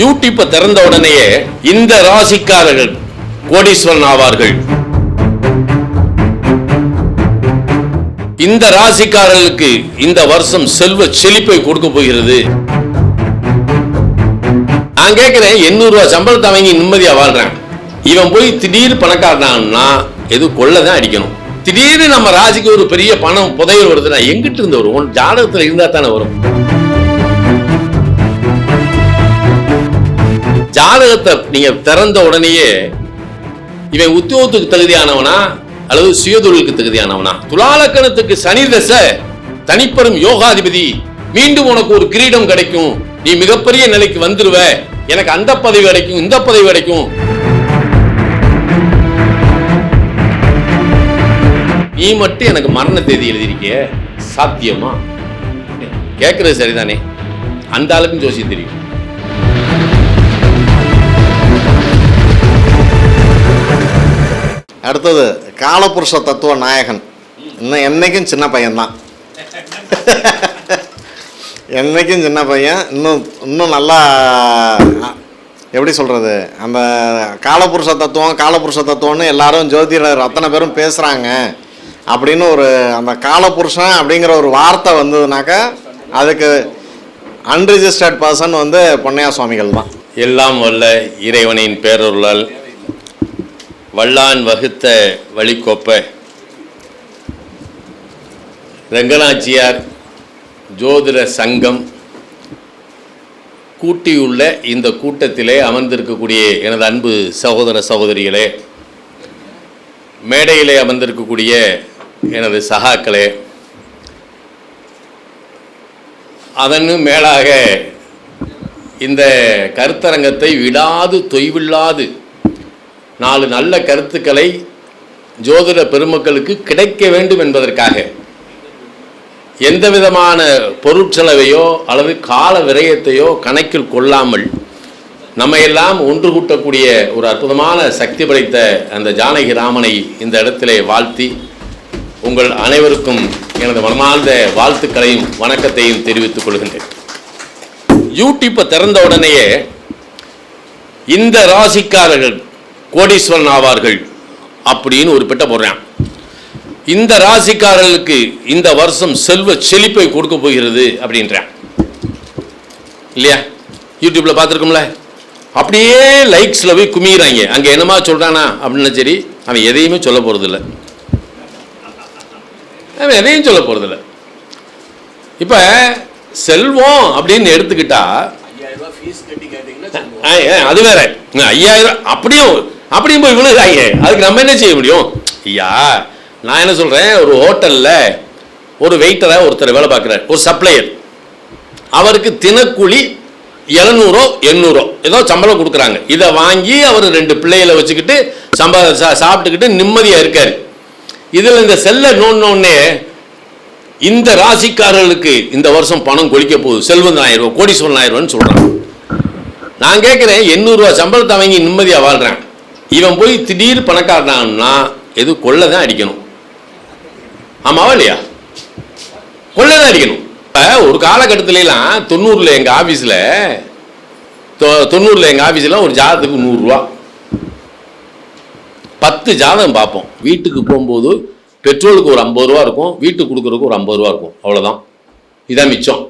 யூடியூப்பை திறந்த உடனேயே இந்த ராசிக்காரர்கள் கோடீஸ்வரன் ஆவார்கள். இந்த ராசிக்காரர்களுக்கு இந்த வருஷம் செல்வ செழிப்பை கொடுக்க போகிறது. நான் கேட்கிறேன், 800 ரூபாய் சம்பளத்தை வாங்கி நிம்மதியா வாழ்றேன். இவன் போய் திடீர் பணக்காரனா எது கொள்ளதான் அடிக்கணும். திடீர்னு நம்ம ராசிக்கு ஒரு பெரிய பணம் புதையல் வருதுன்னா எங்கிட்ட இருந்து வரும்? ஜாதகத்துல இருந்தா தானே வரும். ஜாதகத்தை நீங்க திறந்த உடனேயே இவன் உத்தியோகத்துக்கு தகுதியானவனா அல்லது சுயதொழிலுக்கு தகுதியானவனா? துலாலக்கணத்துக்கு சனி தசை, தனிப்பெரும் யோகாதிபதி, மீண்டும் உனக்கு ஒரு கிரீடம் கிடைக்கும், நீ மிகப்பெரிய நிலைக்கு வந்துருவ, எனக்கு அந்த பதவி கிடைக்கும், இந்த பதவி கிடைக்கும். நீ மட்டும் எனக்கு மரண தேதி எழுதியிருக்கிய, சாத்தியமா? கேட்கறது சரிதானே? அந்த ஆளுக்கும் ஜோசியம் தெரியும். அடுத்தது காலபுருஷ தத்துவ நாயகன். இன்னும் என்னைக்கும் சின்ன பையன்தான். என்னைக்கும் சின்ன பையன். இன்னும் நல்லா எப்படி சொல்கிறது, அந்த காலபுருஷ தத்துவம்னு எல்லாரும் ஜோதிடர் அத்தனை பேரும் பேசுகிறாங்க அப்படின்னு ஒரு அந்த காலபுருஷன் அப்படிங்கிற ஒரு வார்த்தை வந்ததுனாக்கா அதுக்கு அன்ரிஜிஸ்டர்ட் பர்சன் பொன்னையா சுவாமிகள் தான். எல்லாம் வல்ல இறைவனின் பேரருளால் வல்லான் வகுத்த வழிகோப்ப ரங்கநாச்சியார் ஜோதிட சங்கம் கூட்டியுள்ள இந்த கூட்டத்திலே அமர்ந்திருக்கக்கூடிய எனது அன்பு சகோதர சகோதரிகளே, மேடையிலே அமர்ந்திருக்கக்கூடிய எனது சகாக்களே, அதன்னு மேலாக இந்த கருத்தரங்கத்தை விடாது தொய்வில்லாது 4 நல்ல கருத்துக்களை ஜோதிட பெருமக்களுக்கு கிடைக்க வேண்டும் என்பதற்காக எந்த விதமான பொருட்செலவையோ அல்லது கால விரயத்தையோ கணக்கில் கொள்ளாமல் நம்ம எல்லாம் ஒன்று கூட்டக்கூடிய ஒரு அற்புதமான சக்தி படைத்த அந்த ஜானகி ராமனை இந்த இடத்திலே வாழ்த்தி உங்கள் அனைவருக்கும் எனது மனமார்ந்த வாழ்த்துக்களையும் வணக்கத்தையும் தெரிவித்துக் கொள்கின்றேன். யூடியூப்பை திறந்த உடனேயே இந்த ராசிக்காரர்கள் கோடீஸ்வரன் ஆவார்கள் அப்படின்னு ஒரு பெட்ட போடுறான். இந்த ராசிக்காரர்களுக்கு இந்த வருஷம் செல்வ செழிப்பை கொடுக்க போகிறது அப்படின்றான் இல்லையா? யூடியூப்ல பார்த்துருக்கோம்ல, அப்படியே லைக்ஸ்ல போய் குமிக்கிறாங்க. அங்கே என்னமா சொல்றானா அப்படின்னா சரி, அவன் எதையுமே சொல்ல போறதில்லை. அவன் எதையும் சொல்ல போறதில்லை. இப்போ செல்வம் அப்படின்னு எடுத்துக்கிட்டா அது வேற. 5000 அப்படியும் போய் விழுகிறாங்க. அதுக்கு நம்ம என்ன செய்ய முடியும்? ஐயா, நான் என்ன சொல்றேன், ஒரு ஹோட்டல்ல ஒரு வெயிட்டரா ஒருத்தர் வேலை பார்க்கிறார், ஒரு சப்ளையர். அவருக்கு தினக்கூலி 700 800 ஏதோ சம்பளம் கொடுக்குறாங்க. இதை வாங்கி அவர் 2 பிள்ளைகளை வச்சுக்கிட்டு சாப்பிட்டுக்கிட்டு நிம்மதியா இருக்காரு. இதுல இந்த செல்ல நோன்னே இந்த ராசிக்காரர்களுக்கு இந்த வருஷம் பணம் கொளிக்க போகுது, செல்வம் 1000 ரூபாய், கோடீஸ்வரன் 1000 ரூபான்னு சொல்றான். நான் கேட்கிறேன், 800 ரூபாய் சம்பளத்தை வாங்கி நிம்மதியா வாழ்றேன். இவன் போய் திடீர் பணக்காரனா எது கொள்ளதான் அடிக்கணும். ஆமாவா இல்லையா? கொள்ளதான் அடிக்கணும். ஒரு காலகட்டத்திலாம் 90ல எங்க ஆபீஸ்ல ஒரு ஜாதகத்துக்கு 100 ரூபா. 10 ஜாதகம் பார்ப்போம். வீட்டுக்கு போகும்போது பெட்ரோலுக்கு ஒரு 50 ரூபா இருக்கும், வீட்டுக்கு கொடுக்கறதுக்கு ஒரு 50 ரூபா இருக்கும். அவ்வளவுதான். இதான் மிச்சம்.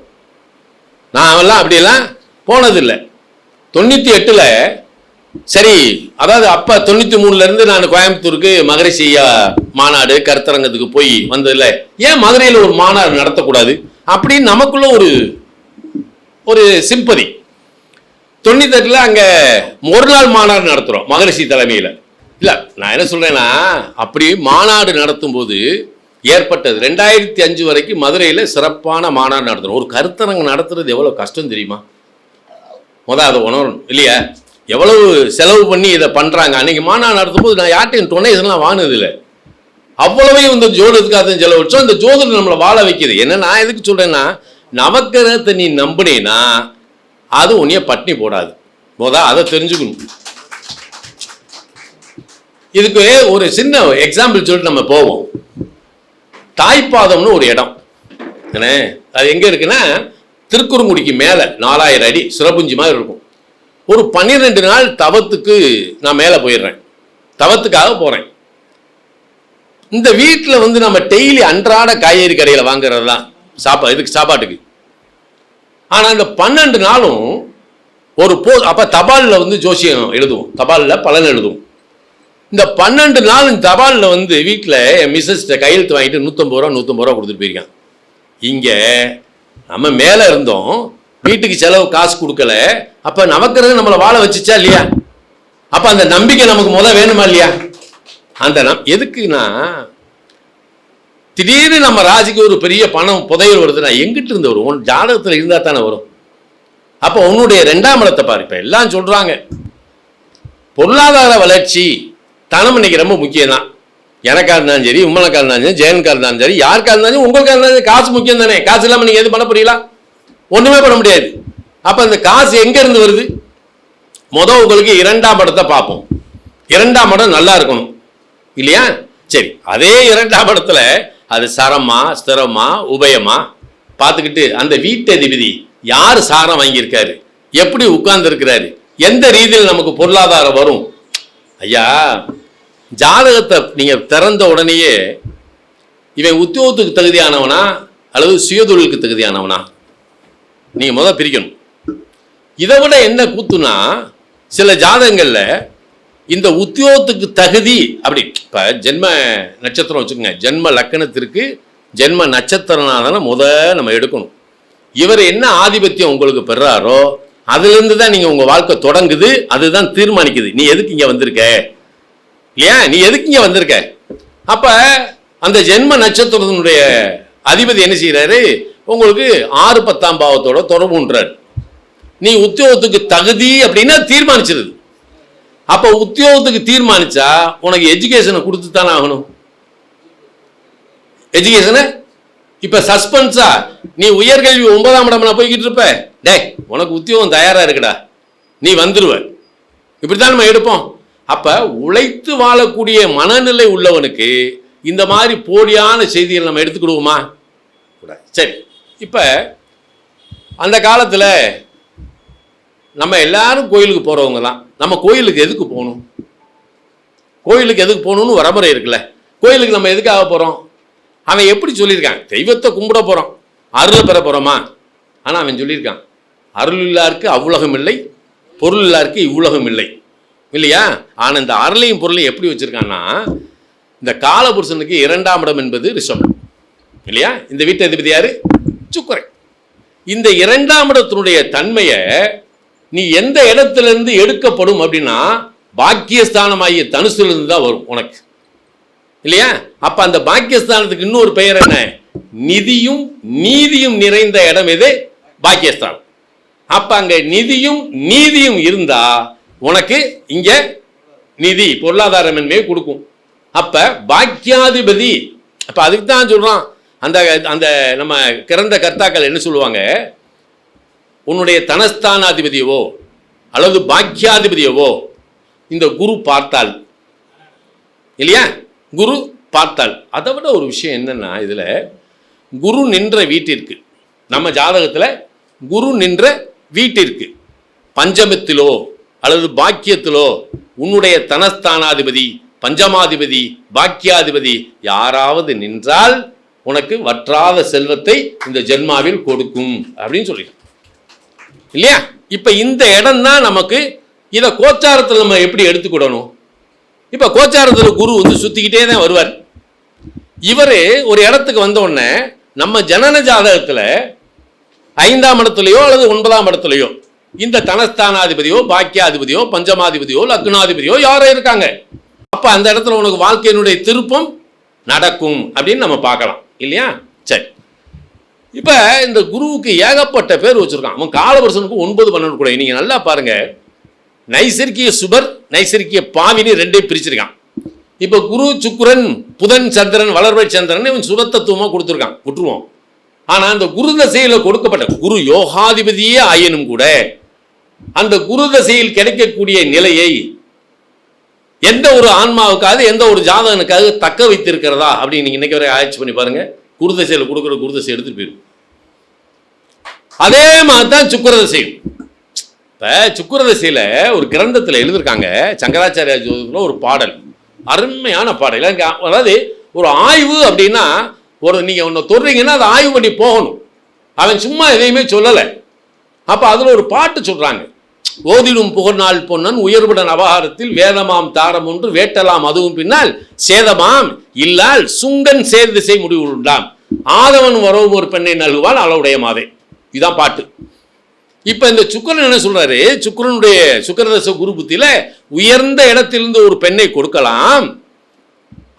நான் எல்லாம் அப்படியெல்லாம் போனதில்லை. 98ல சரி, அதாவது அப்ப 93ல இருந்து நான் கோயம்புத்தூருக்கு மகரிஷி மாநாடு கருத்தரங்கத்துக்கு போய் வந்ததில்ல. ஏன் மதுரையில் ஒரு மாநாடு நடத்தக்கூடாது அப்படின்னு நமக்குள்ள ஒரு சிம்பதி. 98ல அங்க ஒரு நாள் மாநாடு நடத்துறோம் மகரிஷி தலைமையில. இல்ல, நான் என்ன சொல்றேன்னா, அப்படி மாநாடு நடத்தும் போது ஏற்பட்டது 2005 வரைக்கும் மதுரையில சிறப்பான மாநாடு நடத்துறோம். ஒரு கருத்தரங்கம் நடத்துறது எவ்வளவு கஷ்டம் தெரியுமா? அதை உணரணும் இல்லையா? எவ்வளவு செலவு பண்ணி இதை பண்றாங்க. அன்னைக்கு மாநாடு நடத்தும் போது நான் யார்ட்டையும் டொனேஷன்லாம் வாங்கினது இல்லை. அவ்வளவையும் இந்த ஜோதிடத்துக்காக செலவு வச்சோம். இந்த ஜோதிடம் நம்மளை வாழ வைக்கிறது. என்ன நான் எதுக்கு சொல்றேன்னா, நவக்கிரகத்தை நீ நம்பினேன்னா அது உன்னைய பட்னி போடாது. அதை தெரிஞ்சுக்கணும். இதுக்கு ஒரு சின்ன எக்ஸாம்பிள் சொல்லிட்டு நம்ம போவோம். தாய்ப்பாதம்னு ஒரு இடம், அது எங்க இருக்குன்னா திருக்குறுங்குடிக்கு மேல 4000 அடி சிறப்புஞ்சி மாதிரி இருக்கும். ஒரு 12 நாள் தவத்துக்கு நான் மேலே போயிடுறேன், தவத்துக்காக போகிறேன். இந்த வீட்டில் வந்து நம்ம டெய்லி அன்றாட காய்கறி கடையில் வாங்குறது தான் சாப்பாட்டுக்கு. ஆனால் இந்த 12 நாளும் ஒரு அப்போ தபாலில் வந்து ஜோசியம் எழுதுவோம், தபாலில் பலன் எழுதுவோம். இந்த 12 நாள் தபாலில் வந்து வீட்டில் என் மிஸ்ஸஸ்ட கையெழுத்து வாங்கிட்டு 150 ரூபா 150 ரூபா கொடுத்துட்டு போயிருக்கான். இங்கே நம்ம மேலே இருந்தோம், வீட்டுக்கு செலவு காசு கொடுக்கல, அப்போ நமக்கு நம்மளை வாழ வச்சுச்சா இல்லையா? அப்போ அந்த நம்பிக்கை நமக்கு வேணுமா இல்லையா? அந்த எதுக்குன்னா, திடீர்னு நம்ம ராசிக்கு ஒரு பெரிய பணம் புதையல் வருதுன்னா எங்கிட்ட இருந்து வரும்? உன் ஜாதகத்தில் இருந்தால் தானே வரும். அப்போ உன்னுடைய 2ஆம் இடத்தை பாரு. இப்போ எல்லாம் சொல்கிறாங்க பொருளாதார வளர்ச்சி தனம் இன்னைக்கு ரொம்ப முக்கியம் தான். எனக்கா இருந்தாலும் சரி, உம்மனுக்கா இருந்தாலும் சரி, ஜெயனுக்கா இருந்தாலும் சரி, யாருக்கா இருந்தாலும் உங்களுக்கா இருந்தாலும் காசு முக்கியம் தானே. காசு இல்லாமல் நீங்கள் எதுவும் பண்ண புரியலாம்? ஒன்றுமே பண்ண முடியாது. அப்போ அந்த காசு எங்கேருந்து வருது? உங்களுக்கு 2ஆம் இடத்தை பார்ப்போம். 2ஆம் இடம் நல்லா இருக்கணும் இல்லையா? சரி, அதே 2ஆம் இடத்துல அது சரமா ஸ்திரமா உபயமா பார்த்துக்கிட்டு அந்த வீட்டு அதிபதி யார் சாரம் வாங்கியிருக்காரு, எப்படி உட்கார்ந்து இருக்கிறாரு, எந்த ரீதியில் நமக்கு பொருளாதாரம் வரும். ஐயா, ஜாதகத்தை நீங்கள் திறந்த உடனேயே இவன் உத்தியோகத்துக்கு தகுதியானவனா அல்லது சுயதொழிலுக்கு தகுதியானவனா நீங்கள் பிரிக்கணும். இதை விட என்ன கூத்துனா, சில ஜாதகங்களில் இந்த உத்தியோகத்துக்கு தகுதி அப்படி இப்போ ஜென்ம நட்சத்திரம் வச்சுக்கோங்க, ஜென்ம லக்கணத்திற்கு ஜென்ம நட்சத்திரனால நம்ம எடுக்கணும். இவர் என்ன ஆதிபத்தியம் உங்களுக்கு பெறாரோ அதுலேருந்து தான் நீங்கள் உங்கள் வாழ்க்கை தொடங்குது, அதுதான் தீர்மானிக்குது நீ எதுக்கு இங்கே வந்திருக்க இல்லையா? நீ எதுக்கு இங்கே வந்திருக்க? அப்போ அந்த ஜென்ம நட்சத்திரத்தினுடைய அதிபதி என்ன செய்கிறாரு, உங்களுக்கு 6 10ஆம் பாவத்தோட தொடர்புன்றார். நீ உத்தியோகத்துக்கு தகுதி அப்படின்னா தீர்மானிச்சிருது. அப்போ உத்தியோகத்துக்கு தீர்மானிச்சா உனக்கு எஜுகேஷனை கொடுத்து தானே ஆகணும். எஜுகேஷனை இப்போ சஸ்பென்ஸா நீ உயர்கல்வி 9ஆம் இடம்னா போய்கிட்டு இருப்ப, டே உனக்கு உத்தியோகம் தயாராக இருக்குடா, நீ வந்துடுவ. இப்படித்தான் நம்ம எடுப்போம். அப்போ உழைத்து வாழக்கூடிய மனநிலை உள்ளவனுக்கு இந்த மாதிரி போலியான செய்திகள் நம்ம எடுத்துக்கிடுவோமா? சரி, இப்போ அந்த காலத்தில் நம்ம எல்லாரும் கோயிலுக்கு போகிறவங்க தான். நம்ம கோயிலுக்கு எதுக்கு போகணும்? கோயிலுக்கு எதுக்கு போகணும்னு வரமுறை இருக்குல்ல. கோயிலுக்கு நம்ம எதுக்காக போகிறோம்? அவன் எப்படி சொல்லியிருக்கான்? தெய்வத்தை கும்பிட போகிறோம், அருளை பெற போகிறோமா? ஆனால் அவன் சொல்லியிருக்கான், அருள் இல்லாருக்கு அவ்வுலகம் இல்லை, பொருள் இல்லாருக்கு இவ்வுலகம் இல்லை இல்லையா? ஆனால் இந்த அருளையும் பொருளையும் எப்படி வச்சுருக்கான்னா, இந்த காலபுருஷனுக்கு 2ஆம் இடம் என்பது ரிஷபம் இல்லையா? இந்த வீட்டு அதிபதி யாரு? சுக்கிரன். இந்த 2ஆம் இடத்தினுடைய தன்மையை நீ எந்த இடத்திலிருந்து எடுக்கப்படும் அப்படின்னா பாக்கியஸ்தானமாகிய தனுசுலேருந்து தான் வரும் உனக்கு இல்லையா? அப்ப அந்த பாக்கியஸ்தானத்துக்கு இன்னொரு பெயர் என்ன? நிதியும் நீதியும் நிறைந்த இடம் எது? பாக்கியஸ்தானம். அப்ப அங்க நிதியும் நீதியும் இருந்தா உனக்கு இங்க நிதி பொருளாதாரமின்மையை கொடுக்கும். அப்ப பாக்கியாதிபதி, அப்ப அதுக்கு தான் சொல்றான் அந்த அந்த நம்ம கிறந்த கர்த்தாக்கள் என்ன சொல்லுவாங்க, உன்னுடைய தனஸ்தானாதிபதியவோ அல்லது பாக்கியாதிபதியவோ இந்த குரு பார்த்தால் இல்லையா, குரு பார்த்தால். அதை விட ஒரு விஷயம் என்னன்னா, இதுல குரு நின்ற வீட்டிற்கு, நம்ம ஜாதகத்துல குரு நின்ற வீட்டிற்கு பஞ்சமத்திலோ அல்லது பாக்கியத்திலோ உன்னுடைய தனஸ்தானாதிபதி பஞ்சமாதிபதி பாக்கியாதிபதி யாராவது நின்றால் உனக்கு வற்றாத செல்வத்தை இந்த ஜென்மாவில் கொடுக்கும் அப்படின்னு சொல்லிட்டு இல்லையா? இப்ப இந்த இடம் தான் நமக்கு. இதை கோச்சாரத்தில் நம்ம எப்படி எடுத்துக்கிடணும்? இப்ப கோச்சாரத்தில் குரு வந்து சுத்திக்கிட்டே தான் வருவார். இவர் ஒரு இடத்துக்கு வந்த உடனே நம்ம ஜனன ஜாதகத்துல 5ஆம் இடத்துலையோ அல்லது 9ஆம் இடத்துலையோ இந்த தனஸ்தானாதிபதியோ பாக்கியாதிபதியோ பஞ்சமாதிபதியோ லக்னாதிபதியோ யாரோ இருக்காங்க. அப்ப அந்த இடத்துல உனக்கு வாழ்க்கையினுடைய திருப்பம் நடக்கும் அப்படின்னு நம்ம பார்க்கலாம் இல்லையா? சரி, இப்ப இந்த குருவுக்கு ஏகப்பட்ட பேர் வச்சிருக்கான். அவன் காலபுருஷனுக்கு 9 12 கூட. நீங்க நல்லா பாருங்க, நைசர்கிய சுபர் நைசர்கிய பாவினி 2 பிரிச்சிருக்கான். இப்ப குரு சுக்கிரன் புதன் சந்திரன் வளர்வை சந்திரன் இவன் சுரத்தத்துவமா கொடுத்துருக்கான், விட்டுருவோம். ஆனா அந்த குரு தசையில கொடுக்கப்பட்ட குரு யோகாதிபதியே ஆயினும் கூட அந்த குரு தசையில் கிடைக்கக்கூடிய நிலையை எந்த ஒரு ஆன்மாவுக்காவது எந்த ஒரு ஜாதகனுக்காக தக்க வைத்திருக்கிறதா அப்படின்னு நீங்க இன்னைக்கு வரை ஆராய்ச்சி பண்ணி பாருங்க. குருதசையில் கொடுக்குற குருதசை எடுத்துட்டு போயிடும். அதே மாதிரி தான் சுக்கிர தசையும். இப்போ சுக்கிரதசையில் ஒரு கிரந்தத்தில் எழுதியிருக்காங்க, சங்கராச்சாரிய ஜோதிடத்தில் ஒரு பாடல், அருமையான பாடல். அதாவது ஒரு ஆய்வு அப்படின்னா, நீங்கள் ஒன்று தொடுறீங்கன்னா அதை ஆய்வு பண்ணி போகணும். அவன் சும்மா எதையுமே சொல்லலை. அப்போ அதில் ஒரு பாட்டு சொல்கிறாங்க, ஓதிடும் புகழ்நாள் பொன்னன் உயர்வுடன் அபகாரத்தில் வேதமாம் தாரம் ஒன்று வேட்டலாம் அதுவும் பின்னால் சேதமாம் இல்லால் சுங்கன் சேர்திசை முடிவு உண்டாம் ஆதவன் வரவும் ஒரு பெண்ணை நல்குவான் அளவுடைய மாதே. இதுதான் பாட்டு. இப்போ இந்த சுக்கிரன் என்ன சொல்றாரு, சுக்கிரனுடைய சுக்கிரதச குரு புத்தியில உயர்ந்த இடத்திலிருந்து ஒரு பெண்ணை கொடுக்கலாம்,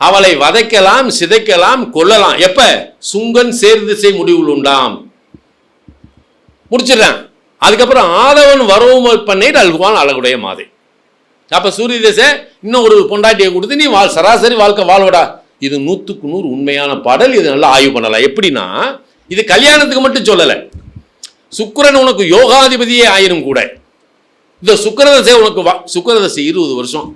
அவளை வதைக்கலாம், சிதைக்கலாம், கொல்லலாம். எப்ப? சுங்கன் சேர்திசை முடிவுள் உண்டாம். முடிச்சிடறான். அதுக்கப்புறம் ஆதவன் வரவும் பண்ணை நல்குவான் அழகுடைய மாதை. அப்ப சூரிய தசை இன்னும் ஒரு பொண்டாட்டியை கொடுத்து நீ சராசரி வாழ்க்கை வாழ்வடா. இது 100க்கு 100 உண்மையான பாடல். இது நல்லா ஆய்வு பண்ணலாம். எப்படின்னா, இது கல்யாணத்துக்கு மட்டும் சொல்லலை. சுக்கிரன் உனக்கு யோகாதிபதியே ஆயிரும் கூட, இந்த சுக்கிரதசை உனக்கு சுக்கிரதசை 20 வருஷம்.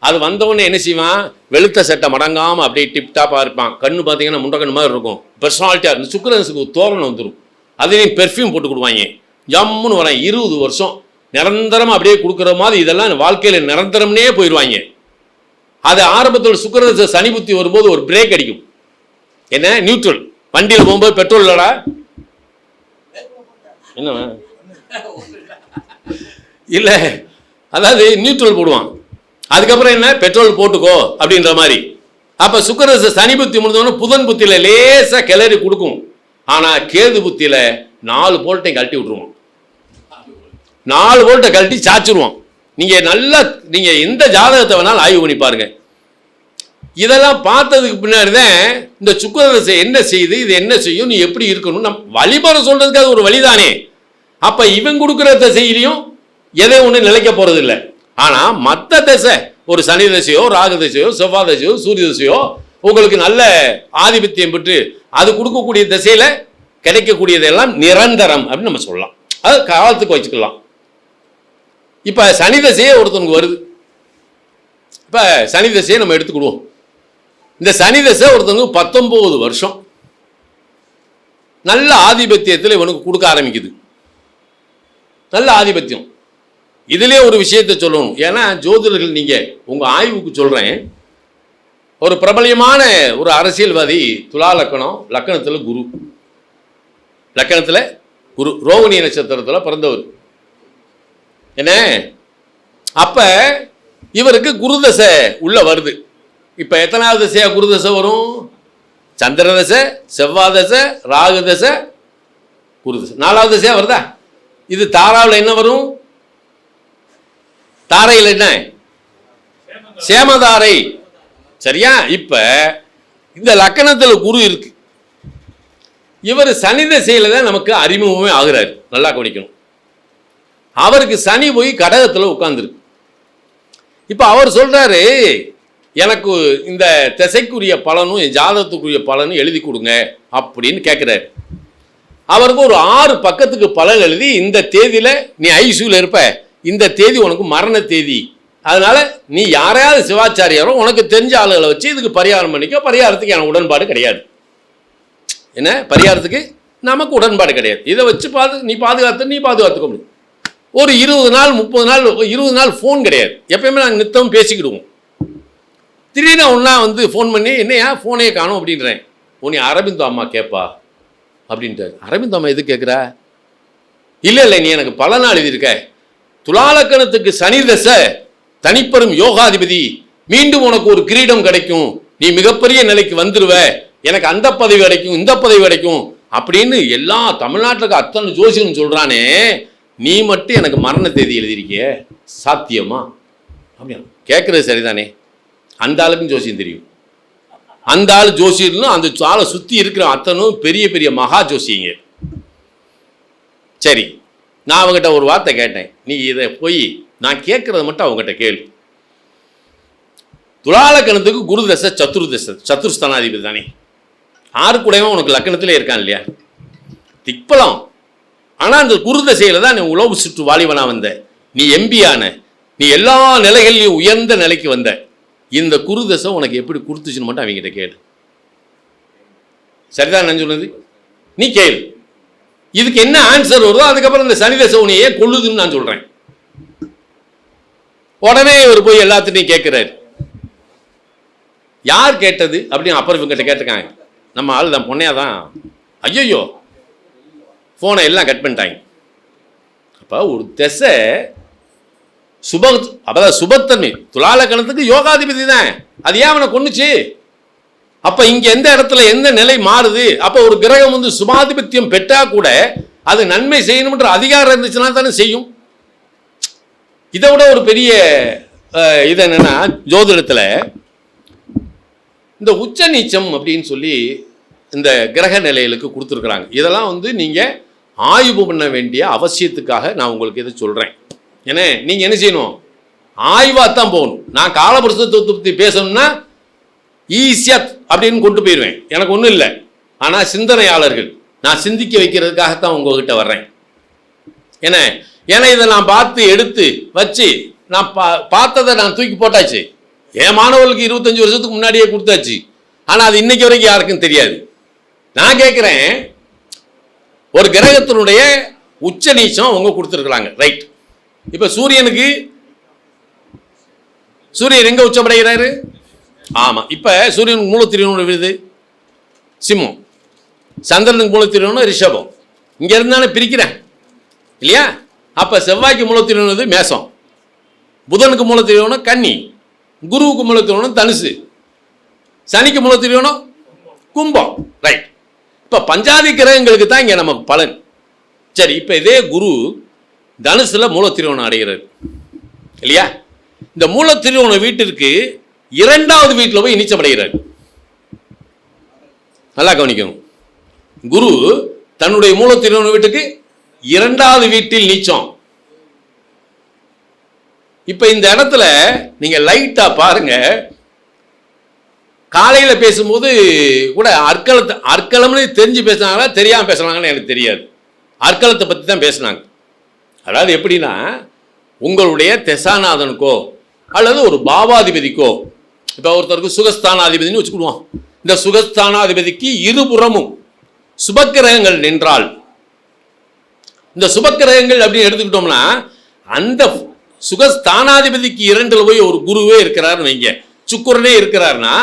அது வந்தவொடனே என்ன செய்வான், வெளுத்த சட்டை மடங்காமல் அப்படியே டிப்டாப்பாக இருப்பான். கண்ணு பார்த்தீங்கன்னா முண்டக்கண்ணு மாதிரி இருக்கும், பர்சனாலிட்டியாக இருக்கும். சுக்கிரதசைக்கு ஒரு தோரணம் வந்துடும், அதையும் பெர்ஃப்யூம் போட்டு கொடுவாங்க, ஜம்முன்னு வரேன். 20 வருஷம் நிரந்தரமாக அப்படியே கொடுக்குற மாதிரி இதெல்லாம் வாழ்க்கையில் நிரந்தரம்னே போயிடுவாங்க. அது ஆரம்பத்தோட சுக்கிரதசை சனி புத்தி வரும்போது ஒரு பிரேக் அடிக்கும். என்ன? நியூட்ரல். வண்டியில் போகும்போது பெட்ரோல் இல்லடா, என்ன இல்லை, அதாவது நியூட்ரல் போடுவான். அதுக்கப்புறம் என்ன, பெட்ரோல் போட்டுக்கோ அப்படின்ற மாதிரி. அப்போ சுக்கிரதசை சனி புத்தி முடிஞ்சோன்னு புதன் புத்தியில் லேசாக கிளறி கொடுக்கும். ஆனால் கேது புத்தியில் 4 போல்ட்டையும் கழட்டி விட்டுருவோம். 4 போல்ட்டை கழட்டி சாச்சிருவோம். நீங்கள் எந்த ஜாதகத்தை வேணாலும் ஆய்வு பண்ணி பாருங்க. இதெல்லாம் பார்த்ததுக்கு பின்னாடி தான் இந்த சுக்கிரதசை என்ன செய்யுது, இது என்ன செய்யும், நீ எப்படி இருக்கணும், வழிமுறை சொல்றதுக்கு அது ஒரு வழிதானே. அப்போ இவன் கொடுக்குற திசையிலையும் எதை ஒன்று நிலைக்க போறது இல்லை. ஆனால் மற்ற திசை, ஒரு சனி தசையோ ராகு தசையோ செவ்வாய் தசையோ சூரிய தசையோ உங்களுக்கு நல்ல ஆதிபத்தியம் பெற்று அது கொடுக்கக்கூடிய திசையில கிடைக்கக்கூடியதெல்லாம் நிரந்தரம் அப்படின்னு நம்ம சொல்லலாம். அது காலத்துக்கு வச்சுக்கலாம். இப்போ சனி தசையே ஒருத்தனுக்கு வருது. இப்போ சனி தசையை நம்ம எடுத்துக்கிடுவோம். இந்த சனி தசை ஒருத்தனுக்கு 19 வருஷம் நல்ல ஆதிபத்தியத்தில் இவனுக்கு கொடுக்க ஆரம்பிக்குது. நல்ல ஆதிபத்தியம். இதிலே ஒரு விஷயத்தை சொல்லணும். ஏன்னா ஜோதிடர்கள், நீங்கள் உங்கள் ஆய்வுக்கு சொல்கிறேன், ஒரு பிரபலியமான ஒரு அரசியல்வாதி துலா லக்கணம், லக்கணத்தில் குரு, லக்கணத்தில் குரு, ரோகிணி நட்சத்திரத்தில் பிறந்தவர். என்ன? அப்போ இவருக்கு குரு தசை உள்ள வருது. இப்போ எத்தனாவது தசையாக குரு தசை வரும்? சந்திர தசை, செவ்வாய் தசை, ராகு தசை, குரு தசை 4வது தசையாக வருதா? இது தாராவில் என்ன வரும்? தாரையில் என்ன? சேமதாரை. சரியா? இப்ப இந்த லக்கணத்தில் குரு இருக்கு. இவர் சனி தசையில தான் நமக்கு அறிமுகமே ஆகிறாரு. நல்லா கவனிக்கணும். அவருக்கு சனி போய் கடகத்தில் உட்கார்ந்துருக்கு. இப்ப அவர் சொல்றாரு, எனக்கு இந்த திசைக்குரிய பலனும் என் ஜாதகத்துக்குரிய பலனும் எழுதி கொடுங்க அப்படின்னு கேட்கிறாரு. அவருக்கு ஒரு 6 பக்கத்துக்கு பலன் எழுதி, இந்த தேதியில நீ ஐசியூல இருப்ப, இந்த தேதி உனக்கு மரண தேதி, அதனால நீ யாரையாவது சிவாச்சாரியாரோ உனக்கு தெரிஞ்ச ஆளுகளை வச்சு இதுக்கு பரிகாரம் பண்ணிக்க. பரிகாரத்துக்கு எனக்கு உடன்பாடு கிடையாது. என்ன? பரிகாரத்துக்கு நமக்கு உடன்பாடு கிடையாது. இதை வச்சு நீ பாதுகாத்துக்க முடியும். ஒரு 20 நாள் 30 நாள் 20 நாள் ஃபோன் கிடையாது. எப்பயுமே நாங்கள் நித்தம் பேசிக்கிடுவோம். திடீர்னு ஒன்றா வந்து ஃபோன் பண்ணி, என்னையா ஃபோனே காணும் அப்படின்றேன். உன்னை அரவிந்தோ அம்மா கேட்பா அப்படின்ட்டார். அரவிந்தோ அம்மா எது கேட்குறா? இல்லை நீ எனக்கு பல நாள் எழுதியிருக்க, துலாலக்கணத்துக்கு சனி தசை, தனிப்பெரும் யோகாதிபதி, மீண்டும் உனக்கு ஒரு கிரீடம் கிடைக்கும், நீ மிகப்பெரிய நிலைக்கு வந்துருவ, எனக்கு அந்த பதவி கிடைக்கும் இந்த பதவி கிடைக்கும் அப்படின்னு எல்லா தமிழ்நாட்டுக்கு அத்தனை ஜோசியம் சொல்றானே, நீ மட்டும் எனக்கு மரண தேதி எழுதியிருக்கிய, சாத்தியமா அப்படியா? கேட்கறது சரிதானே? அந்த ஆளுக்கும் ஜோசியம் தெரியும். அந்த ஆள் ஜோசியர்னு அந்த ஆளை சுற்றி இருக்கிற அத்தனும் பெரிய பெரிய மகா ஜோசியங்க. சரி, நான் அவங்ககிட்ட ஒரு வார்த்தை கேட்டேன், நீ இதை போய் நான் கேட்கறத மட்டும் அவங்ககிட்ட கேளு. துலாலக்கணத்துக்கு குரு தசை சத்துருஸ்தானாதிபதி தானே, 6 கூடவே உனக்கு லக்கணத்திலே இருக்கான் இல்லையா, திக்பலம். ஆனால் அந்த குரு தசையில தான் நீ உழவு சுற்று வாலிபனா வந்த, நீ எம்பி ஆன, நீ எல்லா நிலைகள்லையும் உயர்ந்த நிலைக்கு வந்த. இந்த குரு தசை உனக்கு எப்படி கொடுத்துச்சுன்னு மட்டும் அவங்ககிட்ட கேளு. சரிதான் நான் சொன்னது? நீ கேளு. இதுக்கு என்ன ஆன்சர் வருதோ அதுக்கப்புறம் இந்த சனி தசை உன்னையே கொள்ளுதுன்னு நான் சொல்றேன். உடனே இவர் போய் எல்லாத்திட்டையும் கேட்கிறாரு. யார் கேட்டது அப்படின்னு அப்புறம் இவங்கிட்ட கேட்டிருக்காங்க. நம்ம ஆள் தான் பொண்ணையா தான். ஐயோ ஃபோனை எல்லாம் கட் பண்ணிட்டாங்க. அப்போ ஒரு திசை அப்பதான் சுபத்தன்மை துலாலக்கணத்துக்கு யோகாதிபதி தான். அது ஏன் அவனை கொன்னுச்சு? அப்ப இங்க எந்த இடத்துல எந்த நிலை மாறுது? அப்ப ஒரு கிரகம் வந்து சுபாதிபத்தியம் பெற்றா கூட அது நன்மை செய்யணும்ன்ற அதிகாரம் இருந்துச்சுன்னா தானே செய்யும். இதை விட ஒரு பெரிய இது என்னன்னா, ஜோதிடத்துல இந்த உச்ச நீச்சம் அப்படின்னு சொல்லி இந்த கிரக நிலைகளுக்கு கொடுத்துருக்குறாங்க. இதெல்லாம் வந்து நீங்க ஆய்வு பண்ண வேண்டிய அவசியத்துக்காக நான் உங்களுக்கு இதை சொல்றேன். ஏன்னா நீங்க என்ன செய்யணும்? ஆய்வாக தான் போகணும். நான் காலபுருஷத்தை பற்றி பேசணும்னா ஈஸியா அப்படின்னு கொண்டு போயிடுவேன், எனக்கு ஒன்றும் இல்லை. ஆனால் சிந்தனையாளர்கள் நான் சிந்திக்க வைக்கிறதுக்காகத்தான் உங்ககிட்ட வர்றேன். ஏன்னா இதை நான் பார்த்து எடுத்து வச்சு நான் பார்த்ததை நான் தூக்கி போட்டாச்சு. என் மாணவர்களுக்கு 25 வருஷத்துக்கு முன்னாடியே கொடுத்தாச்சு. ஆனால் அது இன்னைக்கு வரைக்கும் யாருக்கும் தெரியாது. நான் கேட்குறேன், ஒரு கிரகத்தினுடைய உச்ச நீச்சம் அவங்க கொடுத்துருக்குறாங்க, ரைட். இப்போ சூரியன் எங்க உச்சமடைகிறாரு? ஆமா, இப்ப சூரியனுக்கு மூலத்திரியோன்னு விழுது சிம்மம், சந்திரனுக்கு மூலத்திரியோன்னு ரிஷபம். இங்க இருந்தானே பிரிக்கிறேன் இல்லையா? அப்ப செவ்வாய்க்கு மூலத்திரியோனது மேசம், புதனுக்கு மூலத்திரியோன்னு கன்னி, குருவுக்கு மூலத்திரியோன்னு தனுசு, சனிக்கு மூலத்திரியோனோ கும்பம், ரைட். இப்ப பஞ்சாதி கிரகங்களுக்கு தான் இங்க நமக்கு பலன். சரி, இப்ப இதே குரு தனுசுல மூலத்திரியோணம் அடைகிறார் இல்லையா? இந்த மூலத்திரியோண வீட்டிற்கு 2வது வீட்டில் போய் நீச்சமடைகிறார். நல்லா கவனிக்கணும். குரு தன்னுடைய மூலத்திரியோண வீட்டுக்கு 2வது வீட்டில் நீச்சம். இப்ப இந்த இடத்துல நீங்க லைட்டா பாருங்க. காலையில பேசும்போது கூட அற்களம்னு தெரிஞ்சு பேசினாங்களா தெரியாம பேசுனாங்கன்னு எனக்கு தெரியாது. அற்களத்தை பத்தி தான் பேசினாங்க. அதாவது எப்படின்னா, உங்களுடைய தெசாநாதனுக்கோ அல்லது ஒரு பாவாதிபதிக்கோ, இப்போ ஒருத்தருக்கு சுகஸ்தானாதிபதினு வச்சுக்கிடுவோம். இந்த சுகஸ்தானாதிபதிக்கு இருபுறமும் சுபக்கிரகங்கள் நின்றால், இந்த சுபக்கிரகங்கள் அப்படின்னு எடுத்துக்கிட்டோம்னா, அந்த சுகஸ்தானாதிபதிக்கு 2ல் போய் ஒரு குருவே இருக்கிறாருன்னு வைங்க, சுக்கிரனே இருக்கிறாருன்னா,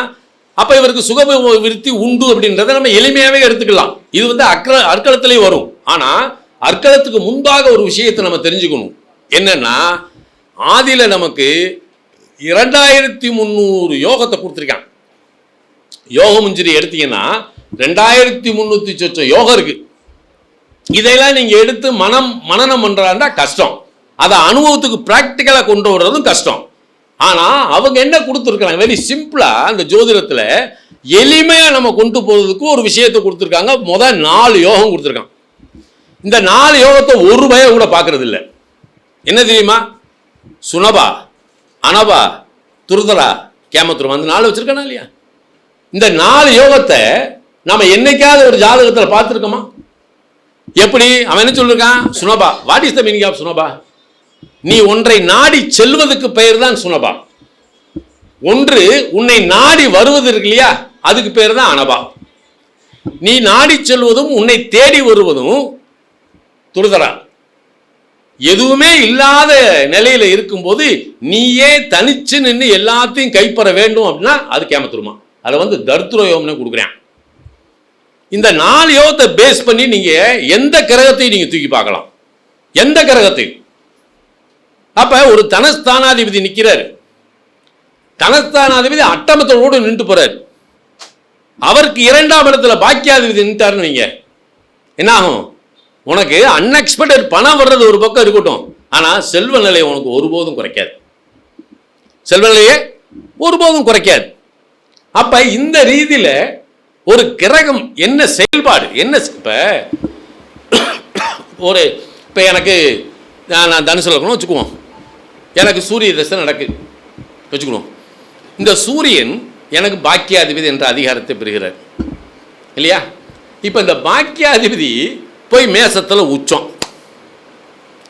அப்ப இவருக்கு சுக விருத்தி உண்டு அப்படின்றத நம்ம எளிமையாவே எடுத்துக்கலாம். இது வந்து அற்களத்திலே வரும். ஆனா அற்களத்துக்கு முன்பாக ஒரு விஷயத்தை நம்ம தெரிஞ்சுக்கணும். என்னன்னா, ஆதியில நமக்கு 2300 யோகத்தை கொடுத்துருக்கான். யோக முஞ்சிரி எடுத்தீங்கன்னா 2300 சொச்சம் யோகம் இருக்கு. இதெல்லாம் நீங்க எடுத்து மனனம் பண்றாண்டா கஷ்டம். அதை அனுபவத்துக்கு பிராக்டிக்கலா கொண்டு வர்றதும் கஷ்டம். ஆனா அவங்க என்ன கொடுத்துருக்காங்க, வெரி சிம்பிளா அந்த ஜோதிடத்துல எளிமையா நம்ம கொண்டு போறதுக்கு ஒரு விஷயத்தை கொடுத்துருக்காங்க. முதல் 4 யோகம் கொடுத்துருக்காங்க. இந்த 4 யோகத்தை ஒரு பயம் கூட பார்க்கறது இல்லை. என்ன தெரியுமா? சுனபா, அனபா, துருதரா, கேமத்துரம், அந்த 4 வச்சிருக்கானா இல்லையா? இந்த 4 யோகத்தை நாம என்னைக்காவது ஒரு ஜாதகத்தில் பார்த்துருக்கோமா? எப்படி அவன் என்ன சொல்லிருக்கான்? சுனபா. What is the meaning of சுனபா? நீ ஒன்றை நாடி செல்வதற்கு பெயர் தான் சுனபா. ஒன்று உன்னை நாடி வருவது இருக்கு இல்லையா, அதுக்கு பேர் தான் அனபா. நீ நாடி செல்வதும் உன்னை தேடி வருவதும் துருதரா. எதுவுமே இல்லாத நிலையில இருக்கும்போது நீயே தனிச்சு நின்று எல்லாத்தையும் கைப்பற வேண்டும் அப்படின்னா அது கேமத்துருமா. அதை வந்து தர்த்துர யோகம்னு கொடுக்குறேன். இந்த 4 யோகத்தை பேஸ் பண்ணி நீங்க எந்த கிரகத்தையும் நீங்க தூக்கி பார்க்கலாம், எந்த கிரகத்தையும். அப்ப ஒரு தனஸ்தானாதிபதி நிற்கிறார். தனஸ்தானாதிபதி அட்டமத்தோடு நின்று போறார். அவருக்கு 2ஆம் இடத்துல பாக்கியாதிபதி நின்றாருன்னு வைங்க, என்ன ஆகும்? உனக்கு அன்எக்ஸ்பெக்டட் பணம் வர்றது ஒரு பக்கம் இருக்கட்டும், ஆனா செல்வ நிலையை உனக்கு ஒருபோதும் குறைக்காது. செல்வ நிலையை ஒருபோதும் குறைக்காது. அப்ப இந்த ரீதியில ஒரு கிரகம் என்ன செயல்பாடு என்ன, இப்ப எனக்கு நான் தனுசுல இருக்கணும் வச்சுக்குவோம், எனக்கு சூரிய தசை நடக்கு வச்சுக்கணும். இந்த சூரியன் எனக்கு பாக்கியாதிபதி என்ற அதிகாரத்தை பெறுகிறார் இல்லையா? இப்போ இந்த பாக்கியாதிபதி போய் மேசத்தில் உச்சம்.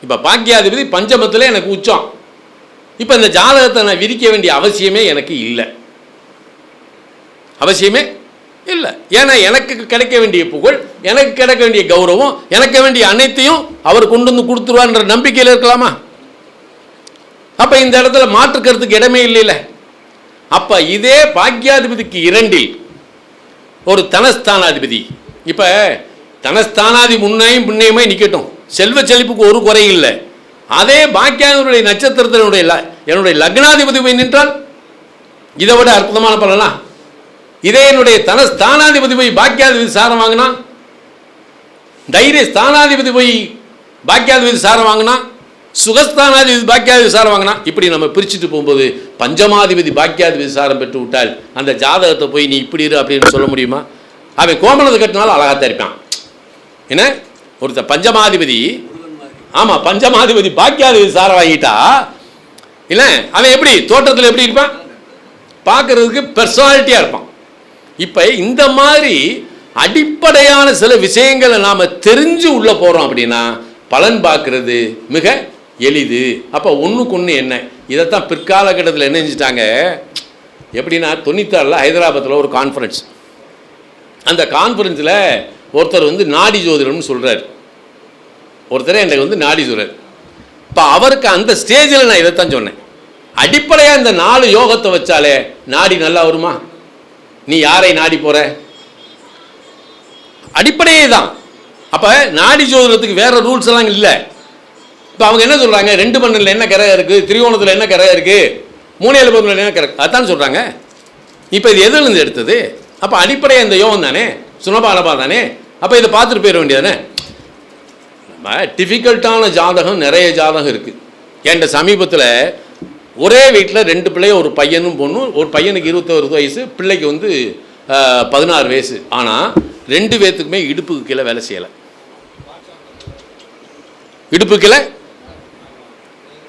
இப்போ பாக்கியாதிபதி பஞ்சமத்தில் எனக்கு உச்சம். இப்போ இந்த ஜாதகத்தை நான் விரிக்க வேண்டிய அவசியமே எனக்கு இல்லை, அவசியமே இல்லை. ஏன்னா எனக்கு கிடைக்க வேண்டிய புகழ், எனக்கு கிடைக்க வேண்டிய கௌரவம், எனக்கு வேண்டிய அனைத்தையும் அவர் கொண்டு வந்து கொடுத்துருவார்ன்ற நம்பிக்கையில் இருக்கலாமா? அப்ப அப்போ இந்த இடத்துல மாற்றுக்கிறதுக்கு இடமே இல்லைல்ல. அப்போ இதே பாக்கியாதிபதிக்கு 2 ஒரு தனஸ்தானாதிபதி. இப்போ தனஸ்தானாதி முன்னையும் பின்னையுமே நிற்கட்டும், செல்வ செழிப்புக்கு ஒரு குறை இல்லை. அதே பாக்கியாதிபதியுடைய நட்சத்திரத்தினுடைய என்னுடைய லக்னாதிபதி போய் நின்றால் இதை விட அற்புதமான பலனா? இதே என்னுடைய தனஸ்தானாதிபதி போய் பாக்கியாதிபதி சாரம் வாங்கினா, தைரிய ஸ்தானாதிபதி போய் பாக்கியாதிபதி சாரம் வாங்கினா, சுகஸ்தானாதிபதி பாக்கியாதிபதி சாரம் வாங்கினா, இப்படி நம்ம பிரிச்சுட்டு போகும்போது பஞ்சமாதிபதி பாக்கியாதிபதி சாரம் பெற்று விட்டால் அந்த ஜாதகத்தை போய் நீ இப்படி இரு அப்படின்னு சொல்ல முடியுமா? அவன் கோமணத்தை கட்டினாலும் அழகாத்தான் இருப்பான். என்ன ஒருத்தர் பஞ்சமாதிபதி, ஆமாம், பஞ்சமாதிபதி பாக்கியாதிபதி சாரம் வாங்கிட்டா இல்லை, அவன் எப்படி தோற்றத்தில் எப்படி இருப்பான்? பார்க்கறதுக்கு பர்சனாலிட்டியாக இருப்பான். இப்போ இந்த மாதிரி அடிப்படையான சில விஷயங்களை நாம் தெரிஞ்சு உள்ளே போகிறோம் அப்படின்னா பலன் பார்க்கறது மிக எளிது. அப்போ ஒன்றுக்கு ஒன்று என்ன, இதைத்தான் பிற்காலகட்டத்தில் என்ன செஞ்சிட்டாங்க எப்படின்னா, 96 ஹைதராபாத்தில் ஒரு கான்ஃபரன்ஸ். அந்த கான்ஃபரன்ஸில் ஒருத்தர் வந்து நாடி ஜோதிடம்னு சொல்கிறார். ஒருத்தர் எனக்கு வந்து நாடி சொல்கிறார். இப்போ அவருக்கு அந்த ஸ்டேஜில் நான் இதைத்தான் சொன்னேன், அடிப்படையாக இந்த 4 யோகத்தை வச்சாலே நாடி நல்லா வருமா? நீ யாரை நாடி போகிற? அடிப்படையே தான். அப்போ நாடி ஜோதிடத்துக்கு வேறு ரூல்ஸ் எல்லாம் இல்லை. இப்போ அவங்க என்ன சொல்கிறாங்க, 2 பன்னெண்டில் என்ன கிரகம் இருக்குது, திரிகோணத்தில் என்ன கிரகம் இருக்குது, 3 7 11 என்ன கிரகம், அதான் சொல்கிறாங்க. இப்போ இது எதுலேருந்து எடுத்தது? அப்போ அடிப்படையாக இந்த யோகம் தானே, சுனபாலபா தானே. அப்போ இதை பார்த்துட்டு போயிட வேண்டியதானே. நம்ம டிஃபிகல்ட்டான ஜாதகம் நிறைய ஜாதகம் இருக்குது. என்கிட்ட சமீபத்தில் ஒரே வீட்டில் 2 பிள்ளைய, ஒரு பையனும் பொண்ணும். ஒரு பையனுக்கு 21 வயசு, பிள்ளைக்கு வந்து 16 வயசு. ஆனால் 2 பேர்த்துக்குமே இடுப்புக்கு கீழே வேலை செய்யலை. இடுப்பு கீழே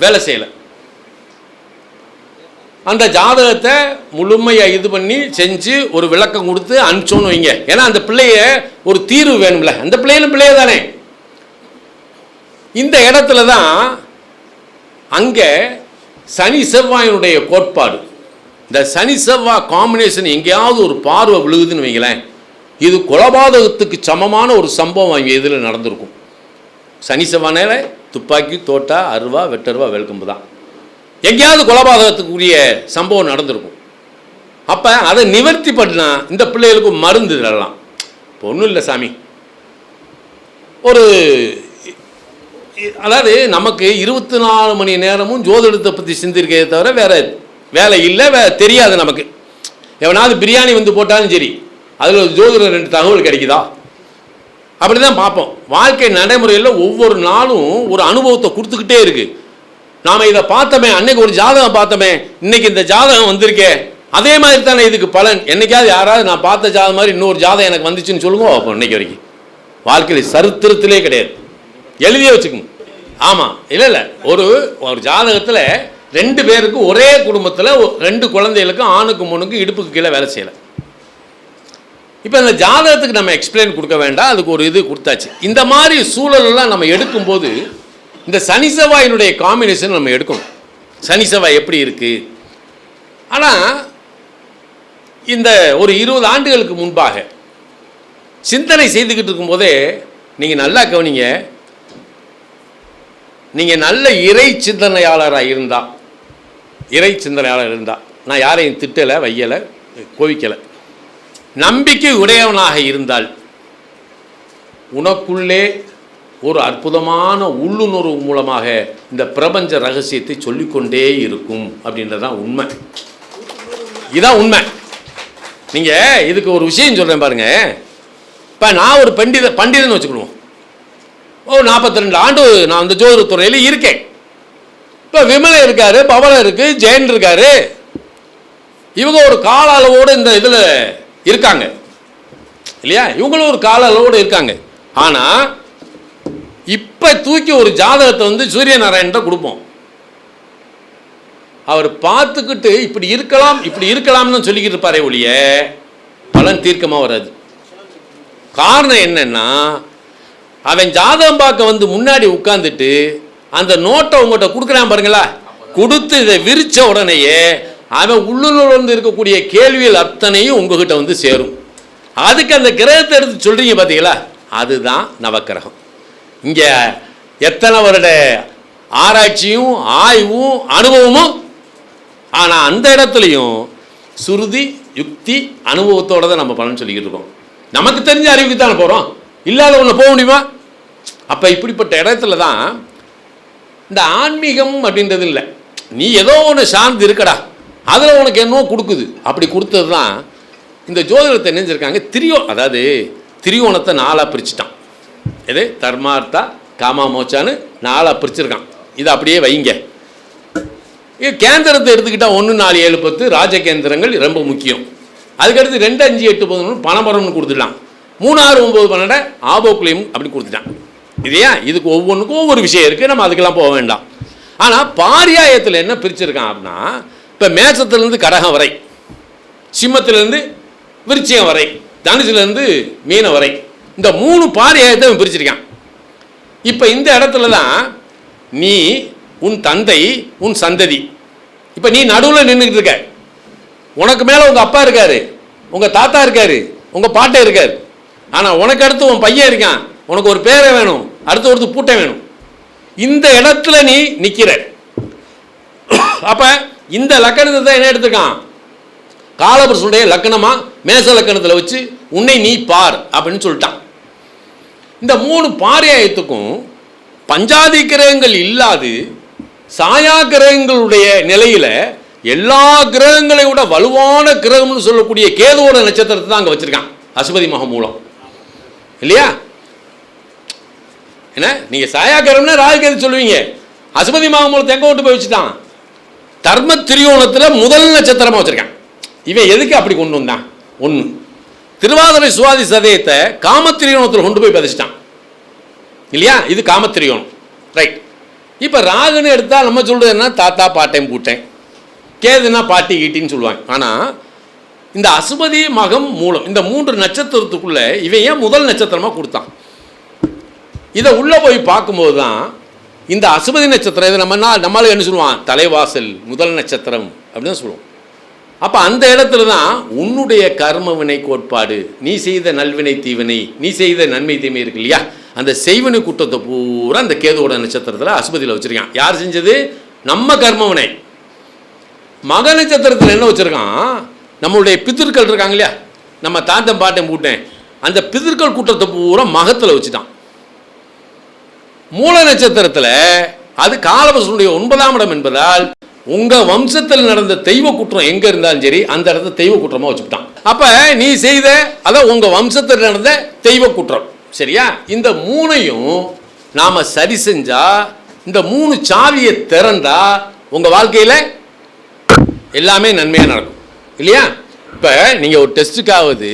வேலை செய்யலை. அந்த ஜாதகத்தை முழுமையாக இது பண்ணி செஞ்சு ஒரு விளக்கம் கொடுத்து அனுப்பிச்சோன்னு வைங்க. ஏன்னா அந்த பிள்ளைய ஒரு தீர்வு வேணும்ல, அந்த பிள்ளைகளும் பிள்ளைய தானே. இந்த இடத்துல தான் அங்கே சனி செவ்வாயினுடைய கோட்பாடு. இந்த சனி செவ்வாய் காம்பினேஷன் எங்கேயாவது ஒரு பார்வை விழுகுதுன்னு வைங்களேன், இது கொலபாதகத்துக்கு சமமான ஒரு சம்பவம் அங்கே இதில் நடந்திருக்கும். சனி செவ்வாயினால துப்பாக்கி, தோட்டா, அருவா, வெட்டருவா, வெல்கம்பு தான் எங்கேயாவது கொலபாதகத்துக்குரிய சம்பவம் நடந்திருக்கும். அப்போ அதை நிவர்த்தி பண்ணா இந்த பிள்ளைகளுக்கு மருந்து இதெல்லாம் இப்போ ஒன்றும் இல்லை சாமி. ஒரு அதாவது நமக்கு 24 மணி நேரமும் ஜோதிடத்தை பற்றி சிந்திருக்கிறத தவிர வேறு வேலை இல்லை, தெரியாது நமக்கு. எவனாவது பிரியாணி வந்து போட்டாலும் சரி, அதில் ஜோதிடம் 2 தகவல் கிடைக்குதா, அப்படி தான் பார்ப்போம். வாழ்க்கை நடைமுறையில் ஒவ்வொரு நாளும் ஒரு அனுபவத்தை கொடுத்துக்கிட்டே இருக்குது. நாம் இதை பார்த்தோமே, அன்னைக்கு ஒரு ஜாதகம் பார்த்தோமே, இன்னைக்கு இந்த ஜாதகம் வந்திருக்கே, அதே மாதிரி தானே இதுக்கு பலன். என்னைக்காவது யாராவது நான் பார்த்த ஜாதகம் மாதிரி இன்னொரு ஜாதகம் எனக்கு வந்துச்சுன்னு சொல்லுங்க. அப்போ இன்னைக்கு வரைக்கும் வாழ்க்கையில் சரித்திரத்திலே கிடையாது. எழுதியே வச்சுக்கோங்க. ஆமாம், இல்லை ஒரு ஜாதகத்தில் 2 பேருக்கு ஒரே குடும்பத்தில் 2 குழந்தைகளுக்கும் ஆணுக்கும் பொண்ணுக்கும் இடுப்புக்கு கீழே வேலை செய்யலை. இப்போ இந்த ஜாதகத்துக்கு நம்ம எக்ஸ்பிளைன் கொடுக்க வேண்டாம், அதுக்கு ஒரு இது கொடுத்தாச்சு. இந்த மாதிரி சூழலெல்லாம் நம்ம எடுக்கும்போது இந்த சனி செவ்வாயினுடைய காம்பினேஷன் நம்ம எடுக்கணும். சனி செவ்வாய் எப்படி இருக்குது. ஆனால் இந்த ஒரு 20 ஆண்டுகளுக்கு முன்பாக சிந்தனை செய்துக்கிட்டு இருக்கும்போதே நீங்கள் நல்லா கவனிங்க, நீங்கள் நல்ல இறை சிந்தனையாளராக இருந்தால், நான் யாரையும் திட்டலை, வையலை, கோவிக்கலை, நம்பிக்கை உடையவனாக இருந்தால் உனக்குள்ளே ஒரு அற்புதமான உள்ளுணர்வு மூலமாக இந்த பிரபஞ்ச ரகசியத்தை சொல்லிக்கொண்டே இருக்கும். அப்படின்றதான் உண்மை. இதுதான் உண்மை. நீங்கள் இதுக்கு ஒரு விஷயம் சொல்கிறேன் பாருங்க. இப்போ நான் ஒரு பண்டிதன் வச்சுக்கணும். 42 ஆண்டு நான் அந்த ஜோதிடத்துறையில் இருக்கேன். இப்போ விமலன் இருக்காரு, பவளம் இருக்கு, ஜெயன் இருக்காரு. இவங்க ஒரு கால அளவோடு இந்த இதில் இருக்காங்க இல்லையா? இவங்களும் ஒரு கால அளவோடு இருக்காங்க. ஆனால் இப்போ தூக்கி ஒரு ஜாதகத்தை வந்து சூரிய நாராயணன்ட்ட கொடுப்போம். அவர் பார்த்துக்கிட்டு இப்படி இருக்கலாம்னு சொல்லிக்கிட்டு இருப்பாரே ஒழிய பலன் தீர்க்கமாக வராது. காரணம் என்னன்னா, அவன் ஜாதகம் பார்க்க வந்து முன்னாடி உட்காந்துட்டு அந்த நோட்டை உங்கள்கிட்ட கொடுக்குறான் பாருங்களா, கொடுத்து இதை விரித்த உடனேயே அவன் உள்ளுணர்ந்து இருக்கக்கூடிய கேள்விகள் அத்தனையும் உங்ககிட்ட வந்து சேரும். அதுக்கு அந்த கிரகத்தை எடுத்து சொல்கிறீங்க பார்த்தீங்களா, அதுதான் நவக்கிரகம். இங்கே எத்தனை வருட ஆராய்ச்சியும் ஆய்வும் அனுபவமும். ஆனால் அந்த இடத்துலையும் சுருதி யுக்தி அனுபவத்தோடு தான் நம்ம பலன் சொல்லிக்கிட்டு இருக்கோம். நமக்கு தெரிஞ்ச அறிவுக்கு தானே போகிறோம், இல்லாத ஒன்று போக முடியுமா? அப்போ இப்படிப்பட்ட இடத்துல தான் இந்த ஆன்மீகம் அப்படின்றது இல்லை. நீ ஏதோ ஒன்று சார்ந்து இருக்கடா, அதில் உனக்கு என்னவோ கொடுக்குது. அப்படி கொடுத்தது தான் இந்த ஜோதிடத்தை நினைஞ்சிருக்காங்க. அதாவது திரியோணத்தை 4ஆக பிரிச்சுட்டான். எது தர்மார்த்தா காமா மோச்சான்னு 4ஆக பிரிச்சிருக்கான். இதை அப்படியே வைங்க. கேந்திரத்தை எடுத்துக்கிட்டால் 1, 4, 7, 10 ராஜகேந்திரங்கள் ரொம்ப முக்கியம். அதுக்கடுத்து 2, 5, 8, 11 பணமரம்னு கொடுத்துட்டான். 3, 6, 9, 12 ஆபோக்குலையும் அப்படி கொடுத்துட்டான். இல்லையா? இதுக்கு ஒவ்வொன்றுக்கும் ஒவ்வொரு விஷயம் இருக்குது, நம்ம அதுக்கெல்லாம் போக வேண்டாம். ஆனால் பாரியாயத்தில் என்ன பிரிச்சிருக்கான் அப்படின்னா, இப்போ மேசத்துலேருந்து கடகம் வரை, சிம்மத்திலேருந்து விருச்சிகம் வரை, தனுசுலேருந்து மீன வரை, இந்த 3 பாரியாயத்தை பிரிச்சிருக்கான். இப்போ இந்த இடத்துல தான் நீ, உன் தந்தை, உன் சந்ததி, இப்போ நீ நடுவில் நின்றுக்கிட்டு இருக்க. உனக்கு மேலே உங்கள் அப்பா இருக்காரு, உங்கள் தாத்தா இருக்காரு, உங்கள் பாட்டை இருக்காரு. ஆனால் உனக்கு அடுத்து உன் பையன் இருக்கான், உனக்கு ஒரு பேரை வேணும், அடுத்து ஒரு பூட்டை வேணும். இந்த இடத்துல நீ நிற்கிற. அப்போ இந்த லக்கணத்தை தான் என்ன எடுத்துக்கான், காலபுருஷனுடைய லக்கணமா மேச லக்கணத்தில் வச்சு உன்னை நீ பார் அப்படின்னு சொல்லிட்டான். இந்த 3 பாரியாயத்துக்கும் பஞ்சாதி கிரகங்கள் இல்லாது சாயா கிரகங்களுடைய நிலையில் எல்லா கிரகங்களை விட வலுவான கிரகம்னு சொல்லக்கூடிய கேதுவோட நட்சத்திரத்தை தான் அங்கே வச்சிருக்கான் அசுபதி மகம் மூலம். இல்லையா? என்ன நீங்கள் சாயா கிரகம்னா ராகுகேது சொல்லுவீங்க, அசுபதி மகம் மூலத்தை எங்கே விட்டு போய் வச்சுட்டான்? தர்ம திரியோணத்தில் முதல் நட்சத்திரமாக வச்சிருக்கான். இவன் எதுக்கு அப்படி கொண்டு வந்தான்? 1 திருவாதிரை சுவாதி சதயத்தை காமத்திரியோணத்தில் கொண்டு போய் பதிச்சிட்டான். இல்லையா? இது காமத்திரியோணம். ரைட். இப்போ ராகுன்னு எடுத்தால் நம்ம சொல்கிறது என்ன, தாத்தா பாட்டையும் பூட்டேன், கேதுன்னா பாட்டி கீட்டின்னு சொல்லுவாங்க. ஆனால் இந்த அசுபதி மகம் மூலம் இந்த 3 நட்சத்திரத்துக்குள்ள இவன் ஏன் முதல் நட்சத்திரமாக கொடுத்தான்? இதை உள்ளே போய் பார்க்கும்போது தான் இந்த அசுபதி நட்சத்திரம், இது நம்மளால என்ன சொல்லுவான், தலைவாசல் முதல் நட்சத்திரம் அப்படின்னு சொல்லுவோம். அப்போ அந்த இடத்துல தான் உன்னுடைய கர்ம வினை கோட்பாடு, நீ செய்த நல்வினை தீவினை, நீ செய்த நன்மை தீமை இருக்கு இல்லையா, அந்த செய்வினை கூட்டத்தை பூரா அந்த கேதுவோட நட்சத்திரத்தில் அசுபதியில் வச்சுருக்கான். யார் செஞ்சது? நம்ம கர்மவினை. மக நட்சத்திரத்தில் என்ன வச்சுருக்கான், நம்மளுடைய பித்திருக்கள் இருக்காங்க இல்லையா, நம்ம தாத்தன் பாட்டன் பூட்டேன், அந்த பித்திருக்கள் கூட்டத்தை பூரா மகத்தில் வச்சுட்டான். மூல நட்சத்திரத்தில் அது காலபுருஷனுடைய 9ஆம் இடம் என்பதால் உங்கள் வம்சத்தில் நடந்த தெய்வ குற்றம் எங்கே இருந்தாலும் சரி அந்த இடத்த தெய்வ குற்றமாக வச்சுக்கிட்டான். அப்போ நீ செய்த அதான் உங்கள் வம்சத்தில் நடந்த தெய்வ குற்றம். சரியா? இந்த 3ஐயும் நாம் சரி செஞ்சால், இந்த 3 சாவியை திறந்தா உங்கள் வாழ்க்கையில் எல்லாமே நன்மையாக நடக்கும். இல்லையா? இப்போ நீங்கள் ஒரு டெஸ்ட்டுக்காவது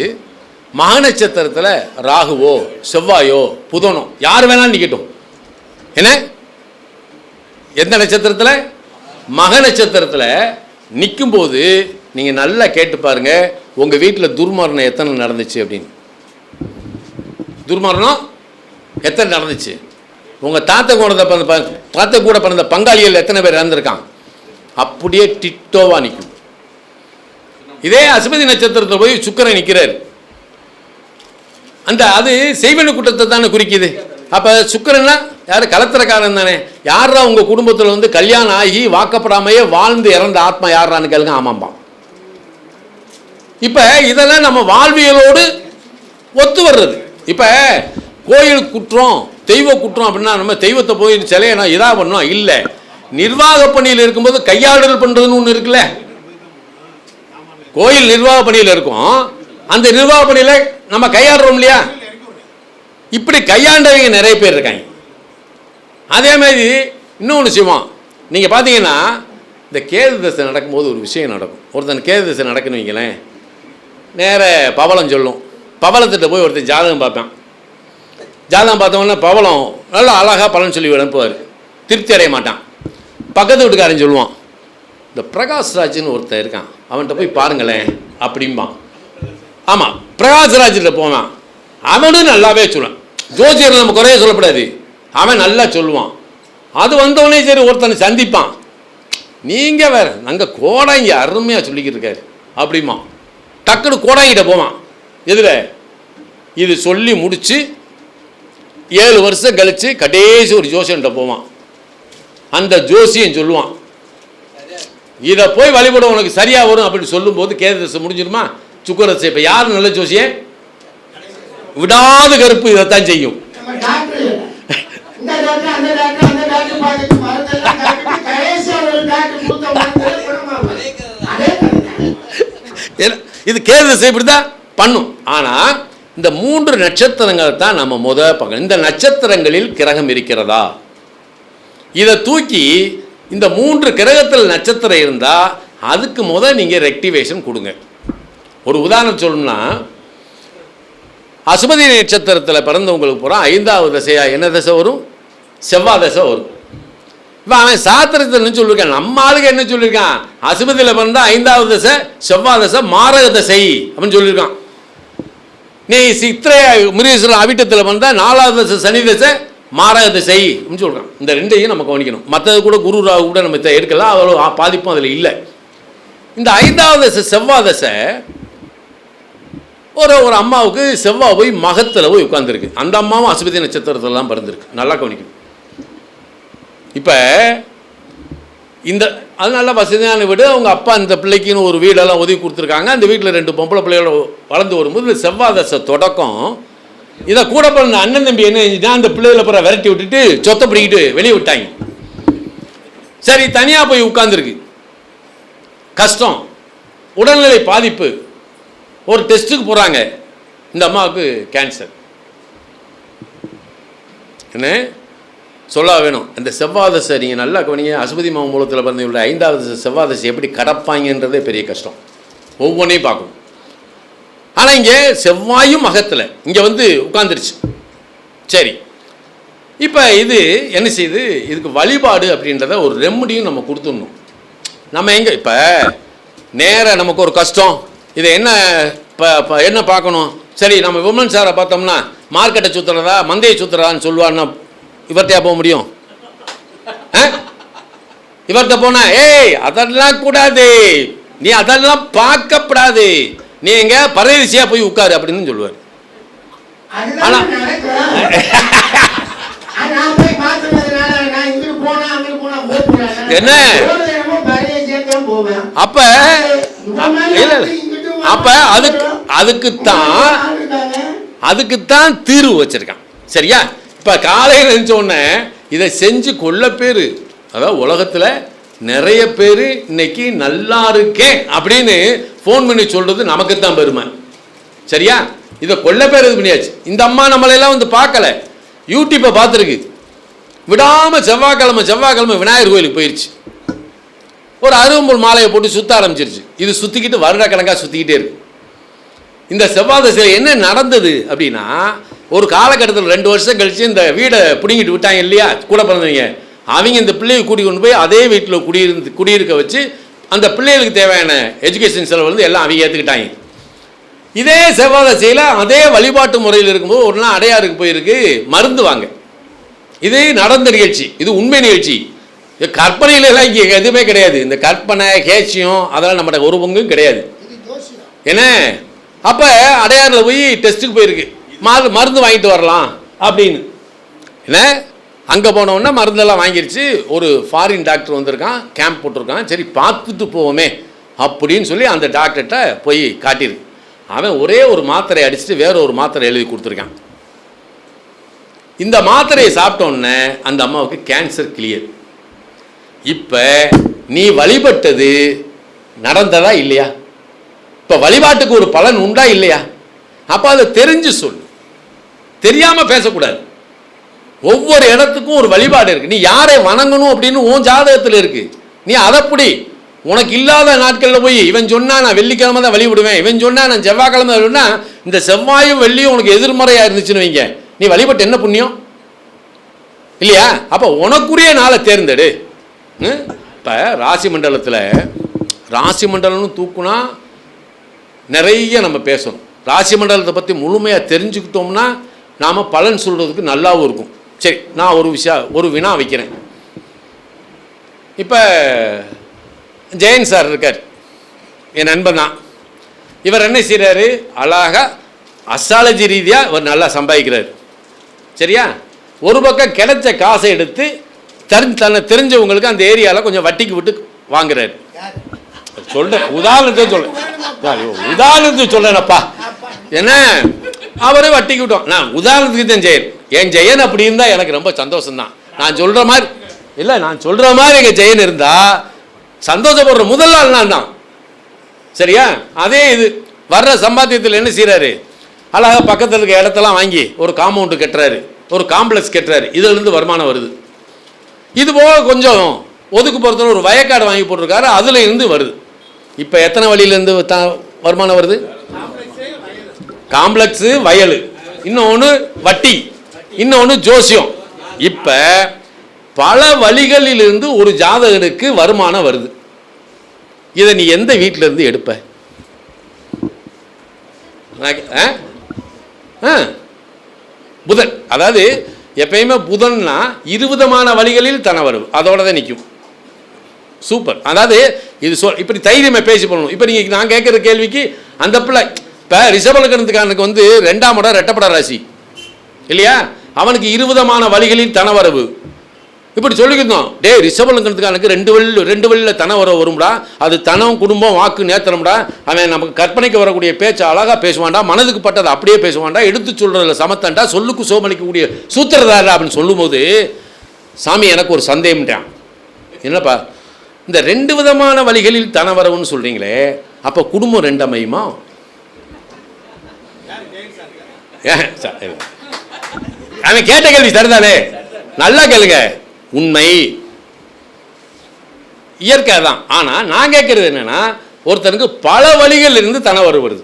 மக நட்சத்திரத்தில் ராகுவோ செவ்வாயோ புதனோ யார் வேணாலும் நிற்கட்டும். என்ன எந்த நட்சத்திரத்தில்? மக நட்சத்திரத்தில் நிற்கும்போது நீங்கள் நல்லா கேட்டு பாருங்க, உங்கள் வீட்டில் துர்மரணம் எத்தனை நடந்துச்சு அப்படின்னு. துர்மரணம் எத்தனை நடந்துச்சு? உங்கள் தாத்தா கூட பிறந்த பங்காளிகள் எத்தனை பேர் இறந்துருக்கான்? அப்படியே டிட்டோவாக நிற்கும். இதே அசுபதி நட்சத்திரத்தில் போய் சுக்கிரன் நிற்கிறார், அது செய்வன கூட்டத்தை தானே குறிக்குது. அப்போ சுக்கிரன்னா யார்? கலத்திரக்காரன் தானே. யாரா உங்கள் குடும்பத்தில் கல்யாணம் ஆகி வாக்கப்படாமையே வாழ்ந்து இறந்த ஆத்மா யாரான்னு கேளுங்க. ஆமாம்பா. இப்போ இதெல்லாம் நம்ம வாழ்வியலோடு ஒத்து வர்றது. இப்போ கோயில் குற்றம் தெய்வ குற்றம் அப்படின்னா நம்ம தெய்வத்தை போய் சிலையை நான் இதாக பண்ணோம் இல்லை. நிர்வாக பணியில் இருக்கும்போது கையாளுதல் பண்ணுறதுன்னு ஒன்று இருக்குல்ல. கோயில் நிர்வாக பணியில் இருக்கும், அந்த நிர்வாக பணியில் நம்ம கையாடுறோம் இல்லையா. இப்படி கையாண்டவங்க நிறைய பேர் இருக்காங்க. அதே மாதிரி இன்னொன்று செய்வோம். நீங்கள் பார்த்தீங்கன்னா இந்த கேது தசை நடக்கும்போது ஒரு விஷயம் நடக்கும். ஒருத்தன் கேது தசை நடக்குன்னு வைங்களேன், நேர பவளம் சொல்லும். பவளத்திட்ட போய் ஒருத்தன் ஜாதகம் பார்ப்பேன். ஜாதகம் பார்த்தவொன்னே பவளம் நல்லா அழகாக பலன் சொல்லி அனுப்புவார். திருப்தி அடைய மாட்டான். பக்கத்து வீட்டுக்காரன் சொல்லுவான், இந்த பிரகாஷ்ராஜ்னு ஒருத்தன் இருக்கான், அவன்கிட்ட போய் பாருங்களேன் அப்படிம்பான். ஆமாம், பிரகாஷ்ராஜில் போவான். அவனும் நல்லாவே சொல்லுவான். ஜோசியர் நம்ம குறைய சொல்லப்படாது, அவன் நல்லா சொல்லுவான். அது வந்தவனே சரி ஒருத்தனை சந்திப்பான். நீங்கள் வேறு நாங்கள் கோடாங்கி அருமையாக சொல்லிக்கிட்டு இருக்காரு அப்படிமா. டக்குன்னு கோடாங்கிட்ட போவான். எதில் இது சொல்லி முடித்து 7 வருஷம் கழித்து கடைசி ஒரு ஜோசியன்கிட்ட போவான். அந்த ஜோசியன் சொல்லுவான், இதை போய் வழிபட உனக்கு சரியாக வரும் அப்படின்னு சொல்லும்போது கேது தசை முடிஞ்சிருமா, சுக்கிர தசை. இப்போ யார் நல்ல ஜோசியன்? விடாத கருப்பு இதைத்தான் செய்யும். இது கேது தசை இப்படிதான் பண்ணும். ஆனால் இந்த 3 நட்சத்திரங்கள் தான் நம்ம பார்க்கணும். இந்த நட்சத்திரங்களில் கிரகம் இருக்கிறதா, இதை தூக்கி இந்த 3 கிரகத்தில் நட்சத்திரம் இருந்தால் அதுக்கு நீங்கள் ரெக்டிவேஷன் கொடுங்க. ஒரு உதாரணம் சொல்லணும்னா, அசுபதி நட்சத்திரத்தில் பிறந்தவங்களுக்கு பூரா 5வது தசையா என்ன தசை வரும்? செவ்வாய் தசை வரும். இப்போ அவன் சாத்திரத்தில் என்ன சொல்லியிருக்கான், நம்ம ஆளுக்கு என்ன சொல்லியிருக்கான், அசுபதியில் பிறந்தா 5வது தசை செவ்வாய் தசை மாரக தசை அப்படின்னு சொல்லியிருக்கான். நீ சித்திரை மிருகசீரிடம் அவிட்டத்தில் பிறந்தா 4வது தசை சனி தசை மாரக தசை அப்படின்னு சொல்கிறான். இந்த 2ஐயும் நம்ம கவனிக்கணும். மற்றது கூட குரு ராகு கூட நம்ம எடுக்கலாம், அவ்வளோ பாதிப்பும் அதில் இல்லை. இந்த 5வது தசை செவ்வாய் தசை ஒரு அம்மாவுக்கு செவ்வாய் போய் மகத்தில் போய் உட்காந்துருக்கு. அந்த அம்மாவும் அசுபதி நட்சத்திரத்திலாம் பிறந்திருக்கு. நல்லா கவனிக்கணும். இப்போ இந்த அதனால வசதியான வீடு, அவங்க அப்பா இந்த பிள்ளைக்குன்னு ஒரு வீடெல்லாம் ஒதுக்கி கொடுத்துருக்காங்க. அந்த வீட்டில் 2 பொம்பளை பிள்ளைகள் வளர்ந்து வரும்போது செவ்வாய் தசை தொடக்கம். இதை கூட பிறந்த அண்ணன் தம்பி என்ன செஞ்சுட்டா, அந்த பிள்ளைகளை பிற விரட்டி விட்டுட்டு சொத்தை பிடிக்கிட்டு வெளியே விட்டாங்க. சரி, தனியாக போய் உட்காந்துருக்கு. கஷ்டம், உடல்நிலை பாதிப்பு. ஒரு டெஸ்ட்டுக்கு போகிறாங்க, இந்த அம்மாவுக்கு கேன்சர். என்ன சொல்ல வேணும், அந்த செவ்வாய் தசை நீங்கள் நல்லா கவனிங்க. அசுபதி மூலத்தில் பிறந்தவங்களோட 5வது தசை செவ்வாய் தசை எப்படி கடப்பாங்கன்றதே பெரிய கஷ்டம். ஒவ்வொன்றையும் பார்க்கணும். ஆனால் இங்கே செவ்வாயும் மகத்தில் இங்கே உட்காந்துருச்சு. சரி, இப்போ இது என்ன செய்யுது, இதுக்கு வழிபாடு அப்படின்றத ஒரு ரெமடியும் நம்ம கொடுத்துடணும். நம்ம எங்கே இப்போ நேராக நமக்கு ஒரு கஷ்டம், இதை என்ன பார்க்கணும். சரி, நம்ம விமன் சாரை பார்த்தோம்னா மார்க்கெட்டை சுற்றுறதா மந்தையை சுற்றுறதான்னு சொல்லுவார்னா இவர்கிட்டயா போக முடியும்? இவர்கிட்ட போனா ஏய் அதெல்லாம் கூடாது, நீ அதெல்லாம் பார்க்கப்படாது, நீ எங்க பரதேசியா போய் உட்காரு அப்படின்னு சொல்லுவார். ஆனா என்ன அப்ப அப்ப அதுக்குத்தான் தீர்வு வச்சிருக்கான். சரியா? இப்ப காலையில் இருந்துச்ச உடனே இதை செஞ்சு கொள்ள பேரு, அதாவது உலகத்துல நிறைய பேர் இன்னைக்கு நல்லா இருக்கேன் அப்படின்னு ஃபோன் பண்ணி சொல்றது நமக்குத்தான் பெருமை. சரியா? இதை கொள்ள பேர் இது பண்ணியாச்சு. இந்த அம்மா நம்மளெல்லாம் பார்க்கல, யூடியூப்பை பார்த்துருக்கு. விடாமல் செவ்வாய்க்கிழமை விநாயகர் கோயிலுக்கு போயிடுச்சு. ஒரு அருகம்புல் மாலையை போட்டு சுற்ற ஆரம்பிச்சிருச்சு. இது சுற்றிக்கிட்டு வருடக்கணக்காக சுற்றிக்கிட்டே இருக்கு. இந்த செவ்வாய் தசையில் என்ன நடந்தது அப்படின்னா, ஒரு காலகட்டத்தில் 2 வருஷம் கழிச்சு இந்த வீடை பிடிங்கிட்டு விட்டாங்க இல்லையா, கூட பிறந்தவங்க. அவங்க இந்த பிள்ளையை கூட்டி கொண்டு போய் அதே வீட்டில் குடியிருக்க வச்சு அந்த பிள்ளைகளுக்கு தேவையான எஜுகேஷன் செலவு எல்லாம் அவங்க ஏற்றுக்கிட்டாங்க. இதே செவ்வாய் தசையில் அதே வழிபாட்டு முறையில் இருக்கும்போது ஒரு நாள் அடையாருக்கு போயிருக்கு மருந்து வாங்க. இது நடந்த நிகழ்ச்சி, இது உண்மை நிகழ்ச்சி. கற்பனையிலலாம் இங்கே எதுவுமே கிடையாது. இந்த கற்பனை கேட்சியம் அதெல்லாம் நம்மகிட்ட ஒரு பங்கும் கிடையாது. என்ன அப்போ அடையாறில் போய் டெஸ்ட்டுக்கு போயிருக்கு, மருந்து வாங்கிட்டு வரலாம் அப்படின்னு. என்ன அங்கே போனோன்னா மருந்தெல்லாம் வாங்கிடுச்சு. ஒரு ஃபாரின் டாக்டர் வந்திருக்கான், கேம்ப் போட்டிருக்கான். சரி பார்த்துட்டு போவோமே அப்படின்னு சொல்லி அந்த டாக்டர்கிட்ட போய் காட்டியிருக்கு. அவன் ஒரே ஒரு மாத்திரை அடிச்சுட்டு வேற ஒரு மாத்திரை எழுதி கொடுத்துருக்கான். இந்த மாத்திரையை சாப்பிட்டோன்னே அந்த அம்மாவுக்கு கேன்சர் கிளியர். இப்போ நீ வழிபட்டது நடந்ததா இல்லையா? இப்போ வழிபாட்டுக்கு ஒரு பலன் உண்டா இல்லையா? அப்போ அதை தெரிஞ்சு சொல்லு, தெரியாமல் பேசக்கூடாது. ஒவ்வொரு இடத்துக்கும் ஒரு வழிபாடு இருக்குது. நீ யாரை வணங்கணும் அப்படின்னு உன் ஜாதகத்தில் இருக்குது. நீ அதைப்படி உனக்கு இல்லாத நாட்களில் போய் இவன் சொன்னால் நான் வெள்ளிக்கிழமை தான் வழிபடுவேன், இவன் சொன்னால் நான் செவ்வாய்க்கிழமை வழிபடுனா, இந்த செவ்வாயும் வெள்ளியும் உனக்கு எதிர்மறையாக இருந்துச்சுன்னு வைங்க, நீ வழிபட்டு என்ன புண்ணியம் இல்லையா? அப்போ உனக்குரிய நாளை தேர்ந்தெடு. இப்போ ராசி மண்டலம்னு தூக்குனா நிறைய நம்ம பேசணும். ராசி மண்டலத்தை பற்றி முழுமையாக தெரிஞ்சுக்கிட்டோம்னா நாம் பலன் சொல்கிறதுக்கு நல்லாவும் இருக்கும். சரி, நான் ஒரு வினா வைக்கிறேன். இப்போ ஜெயன் சார் இருக்கார், என் நண்பன் தான். இவர் என்ன செய்கிறாரு, அழகாக அஸ்ட்ராலஜி ரீதியாக இவர் நல்லா சம்பாதிக்கிறார். சரியா? ஒரு பக்கம் கிடைச்ச காசை எடுத்து தன்னை தெரிஞ்சவங்களுக்கு அந்த ஏரியாவில் கொஞ்சம் வட்டிக்கு விட்டு வாங்குறாரு. சொல்றேன், உதாரணத்துக்கு சொல்றேனப்பா. என்ன அவரே வட்டிக்கு விட்டோம். நான் உதாரணத்துக்கு தான் ஜெயன். என் ஜெயன் அப்படி இருந்தா எனக்கு ரொம்ப சந்தோஷம்தான். நான் சொல்ற மாதிரி இல்லை, நான் சொல்ற மாதிரி எங்க ஜெயன் இருந்தா சந்தோஷப்படுற முதல் நாள் நான் தான். சரியா? அதே இது வர்ற சம்பாத்தியத்தில் என்ன செய்யறாரு, அழகா பக்கத்தில் இருக்க இடத்தெல்லாம் வாங்கி ஒரு காம்பவுண்டு கட்டுறாரு, ஒரு காம்ப்ளெக்ஸ் கட்டுறாரு. இதுல இருந்து வருமானம் வருது. இது போக கொஞ்சம் ஒதுக்கு பொறுத்தவரை ஒரு வயக்காடு வாங்கி போட்டிருக்காரு, அதுல இருந்து வருது. இப்ப எத்தனை வழியிலேருந்து வருமானம் வருது? காம்ப்ளெக்ஸ், வயல், இன்னொன்று வட்டி, இன்னொன்று ஜோசியம். இப்ப பல வழிகளிலிருந்து ஒரு ஜாதகனுக்கு வருமானம் வருது. இதை நீ எந்த வீட்டில இருந்து எடுப்ப? புதன். அதாவது எப்பயுமே புதன்னா 20 விதமான வழிகளில் தன வரும், அதோட தான் நிற்கும். சூப்பர். அதாவது இது இப்படி தைரியமாக பேசி பண்ணணும். இப்போ நீங்கள் நான் கேட்குற கேள்விக்கு அந்த பிள்ளை இப்போ ரிஷபலக்கணத்துக்காரனுக்கு வந்து 2ஆம் இடம் ரெட்டப்பட ராசி இல்லையா, அவனுக்கு 20 விதமான வழிகளில் தனவரவு. இப்படி சொல்லிக்கிட்டோம், டே ரிஷபலக்கணத்துக்காரனுக்கு 2 வழியில் தனவரவு வரும்டா, அது தனம், குடும்பம், வாக்கு, நேத்திரம்டா. அவன் நமக்கு கற்பனைக்கு வரக்கூடிய பேச்சு அழகாக பேசுவான்டா, மனதுக்கு பட்டதை அப்படியே பேசுவான்டா, எடுத்து சொல்கிறதில்ல சமத்தன்டா, சொல்லுக்கு சோமளிக்கக்கூடிய சூத்திரதாரா அப்படின்னு சொல்லும்போது சாமி எனக்கு ஒரு சந்தேகம்ட்டான். என்னப்பா இந்த 2 விதமான வழிகளில் தனவரவுன்னு சொல்கிறீங்களே, அப்போ குடும்பம் 2 அமையுமா? அவன் கேட்ட கேள்வி சரிதானே, நல்லா கேளுங்க. உண்மை இயற்கை தான். ஆனால் நான் கேட்கறது என்னன்னா, ஒருத்தனுக்கு பல வழிகள் இருந்து தனவரவு வருது.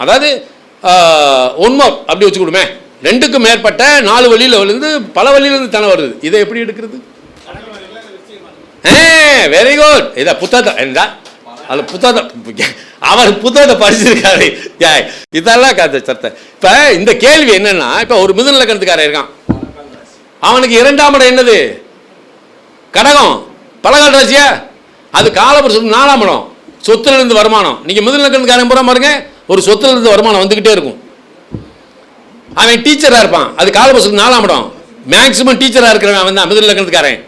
அதாவது ஒன்மோ அப்படி வச்சுக்கிடுமே, 2க்கும் மேற்பட்ட 4 வழியில் இருந்து பல வழியிலிருந்து தன வருது. இதை எப்படி எடுக்கிறது? Very good. இதை புத்தகத்தை அது புத்தகத்தை அவர் புத்தகத்தை படிச்சிருக்காரு. இதெல்லாம் சத்த. இப்ப இந்த கேள்வி என்னன்னா, இப்ப ஒரு மிதுன லக்னத்துக்காரன் இருக்கான், அவனுக்கு 2ஆம் இடம் என்னது? கடகம். பலகால ராசியா? அது காலபுருஷன் 4ஆம் இடம், சொத்துல இருந்து வருமானம். நீங்க மிதுன லக்னத்துக்காரன் பூரா பாருங்க, ஒரு சொத்துல இருந்து வருமானம் வந்துகிட்டே இருக்கும். அவன் டீச்சரா இருப்பான், அது காலபுருஷன் 4ஆம் இடம். மேக்சிமம் டீச்சரா இருக்கிறவன் அவன் தான் மிதுன லக்னத்துக்காரன்.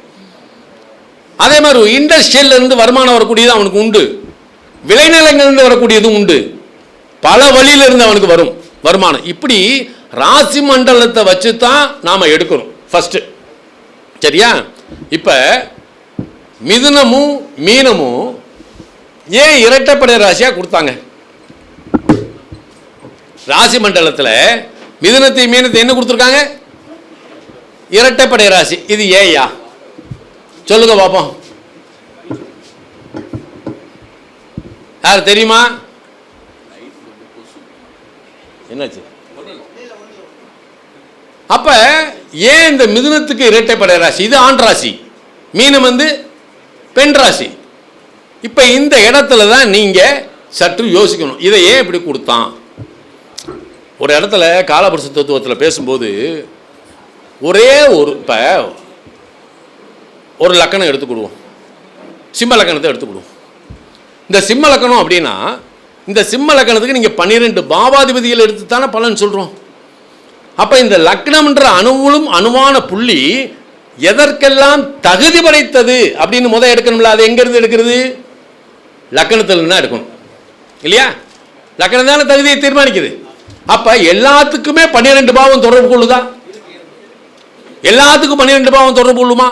அதே மாதிரி இண்டஸ்ட்ரியல்ல இருந்து வருமானம் வரக்கூடியது அவனுக்கு உண்டு, விளைநிலங்களிலிருந்து வரக்கூடியதும் உண்டு, பல வழியில இருந்து அவனுக்கு வரும் வருமானம். இப்படி ராசி மண்டலத்தை வச்சு தான் நாம எடுக்கணும் ஃபர்ஸ்ட். சரியா? இப்ப மிதுனமும் மீனமும் ஏன் இரட்டைப்படை ராசியா கொடுத்தாங்க? ராசி மண்டலத்தில் மிதுனத்தை மீனத்தை என்ன கொடுத்துருக்காங்க? இரட்டைப்படை ராசி. இது ஏயா சொல்லுங்க பாப்போம், யார் தெரியுமா? என்னாச்சு? அப்ப ஏன் இந்த மிதுனத்துக்கு இரட்டைப்படை ராசி? இது ஆண் ராசி, மீனம் வந்து பெண் ராசி. இப்ப இந்த இடத்துல தான் நீங்க சற்று யோசிக்கணும், இதை ஏன் இப்படி கொடுத்தான்? ஒரு இடத்துல காலபுருஷ தத்துவத்தில் பேசும்போது ஒரே ஒரு இப்ப ஒரு லக்கணம் எடுத்துக்கிடுவோம், சிம்ம லக்கணத்தை எடுத்துக்கிடுவோம். இந்த சிம்ம லக்கணம் அப்படின்னா, இந்த சிம்ம லக்கணத்துக்கு நீங்கள் 12 பாவாதிபதிகள் எடுத்து தானே பலன் சொல்கிறோம். அப்போ இந்த லக்னம்ன்ற அணுவான புள்ளி எதற்கெல்லாம் தகுதி படைத்தது அப்படின்னு எடுக்கணும்ல. அது எங்கேருந்து எடுக்கிறது? லக்கணத்தில் தான் எடுக்கணும் இல்லையா? லக்கணம் தானே தகுதியை தீர்மானிக்குது. அப்போ எல்லாத்துக்குமே 12 பாவம் தொடர்பு கொள்ளுதா? எல்லாத்துக்கும் 12 பாவம் தொடர்பு கொள்ளுமா?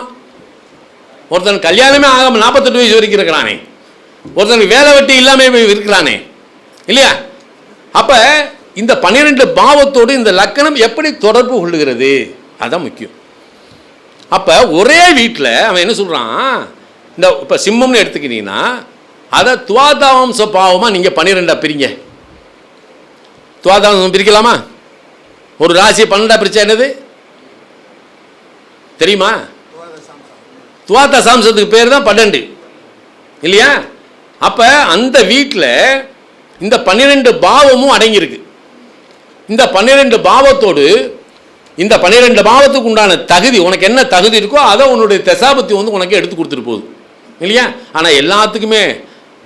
ஒருத்தன் கல்யாணமே ஆகாம 48 வயசு வரைக்கும் இருக்கிறானே, ஒருத்தனுக்கு வேலை வெட்டி இல்லாமல் இருக்கிறானே இல்லையா? அப்ப இந்த 12 பாவத்தோடு இந்த லக்கணம் எப்படி தொடர்பு கொள்ளுகிறது, அதான் முக்கியம். அப்ப ஒரே வீட்டில் அவன் என்ன சொல்றான், இந்த இப்ப சிம்மம்னு எடுத்துக்கிட்டீங்கன்னா அதை துவாதாவம்ச பாவமா நீங்க 12 பிரிங்க. துவாதாவம்சம் பிரிக்கலாமா? ஒரு ராசி 12 பிரிச்சா என்னது தெரியுமா? துவாத சாம்சத்துக்கு பேர் தான் 12 இல்லையா? அப்ப அந்த வீட்டில் இந்த 12 பாவமும் அடங்கியிருக்கு. இந்த 12 பாவத்தோடு இந்த 12 பாவத்துக்கு உண்டான தகுதி, உனக்கு என்ன தகுதி இருக்கோ அதை உன்னுடைய தசாபத்தி வந்து உனக்கு எடுத்து கொடுத்துட்டு போகுது இல்லையா? ஆனால் எல்லாத்துக்குமே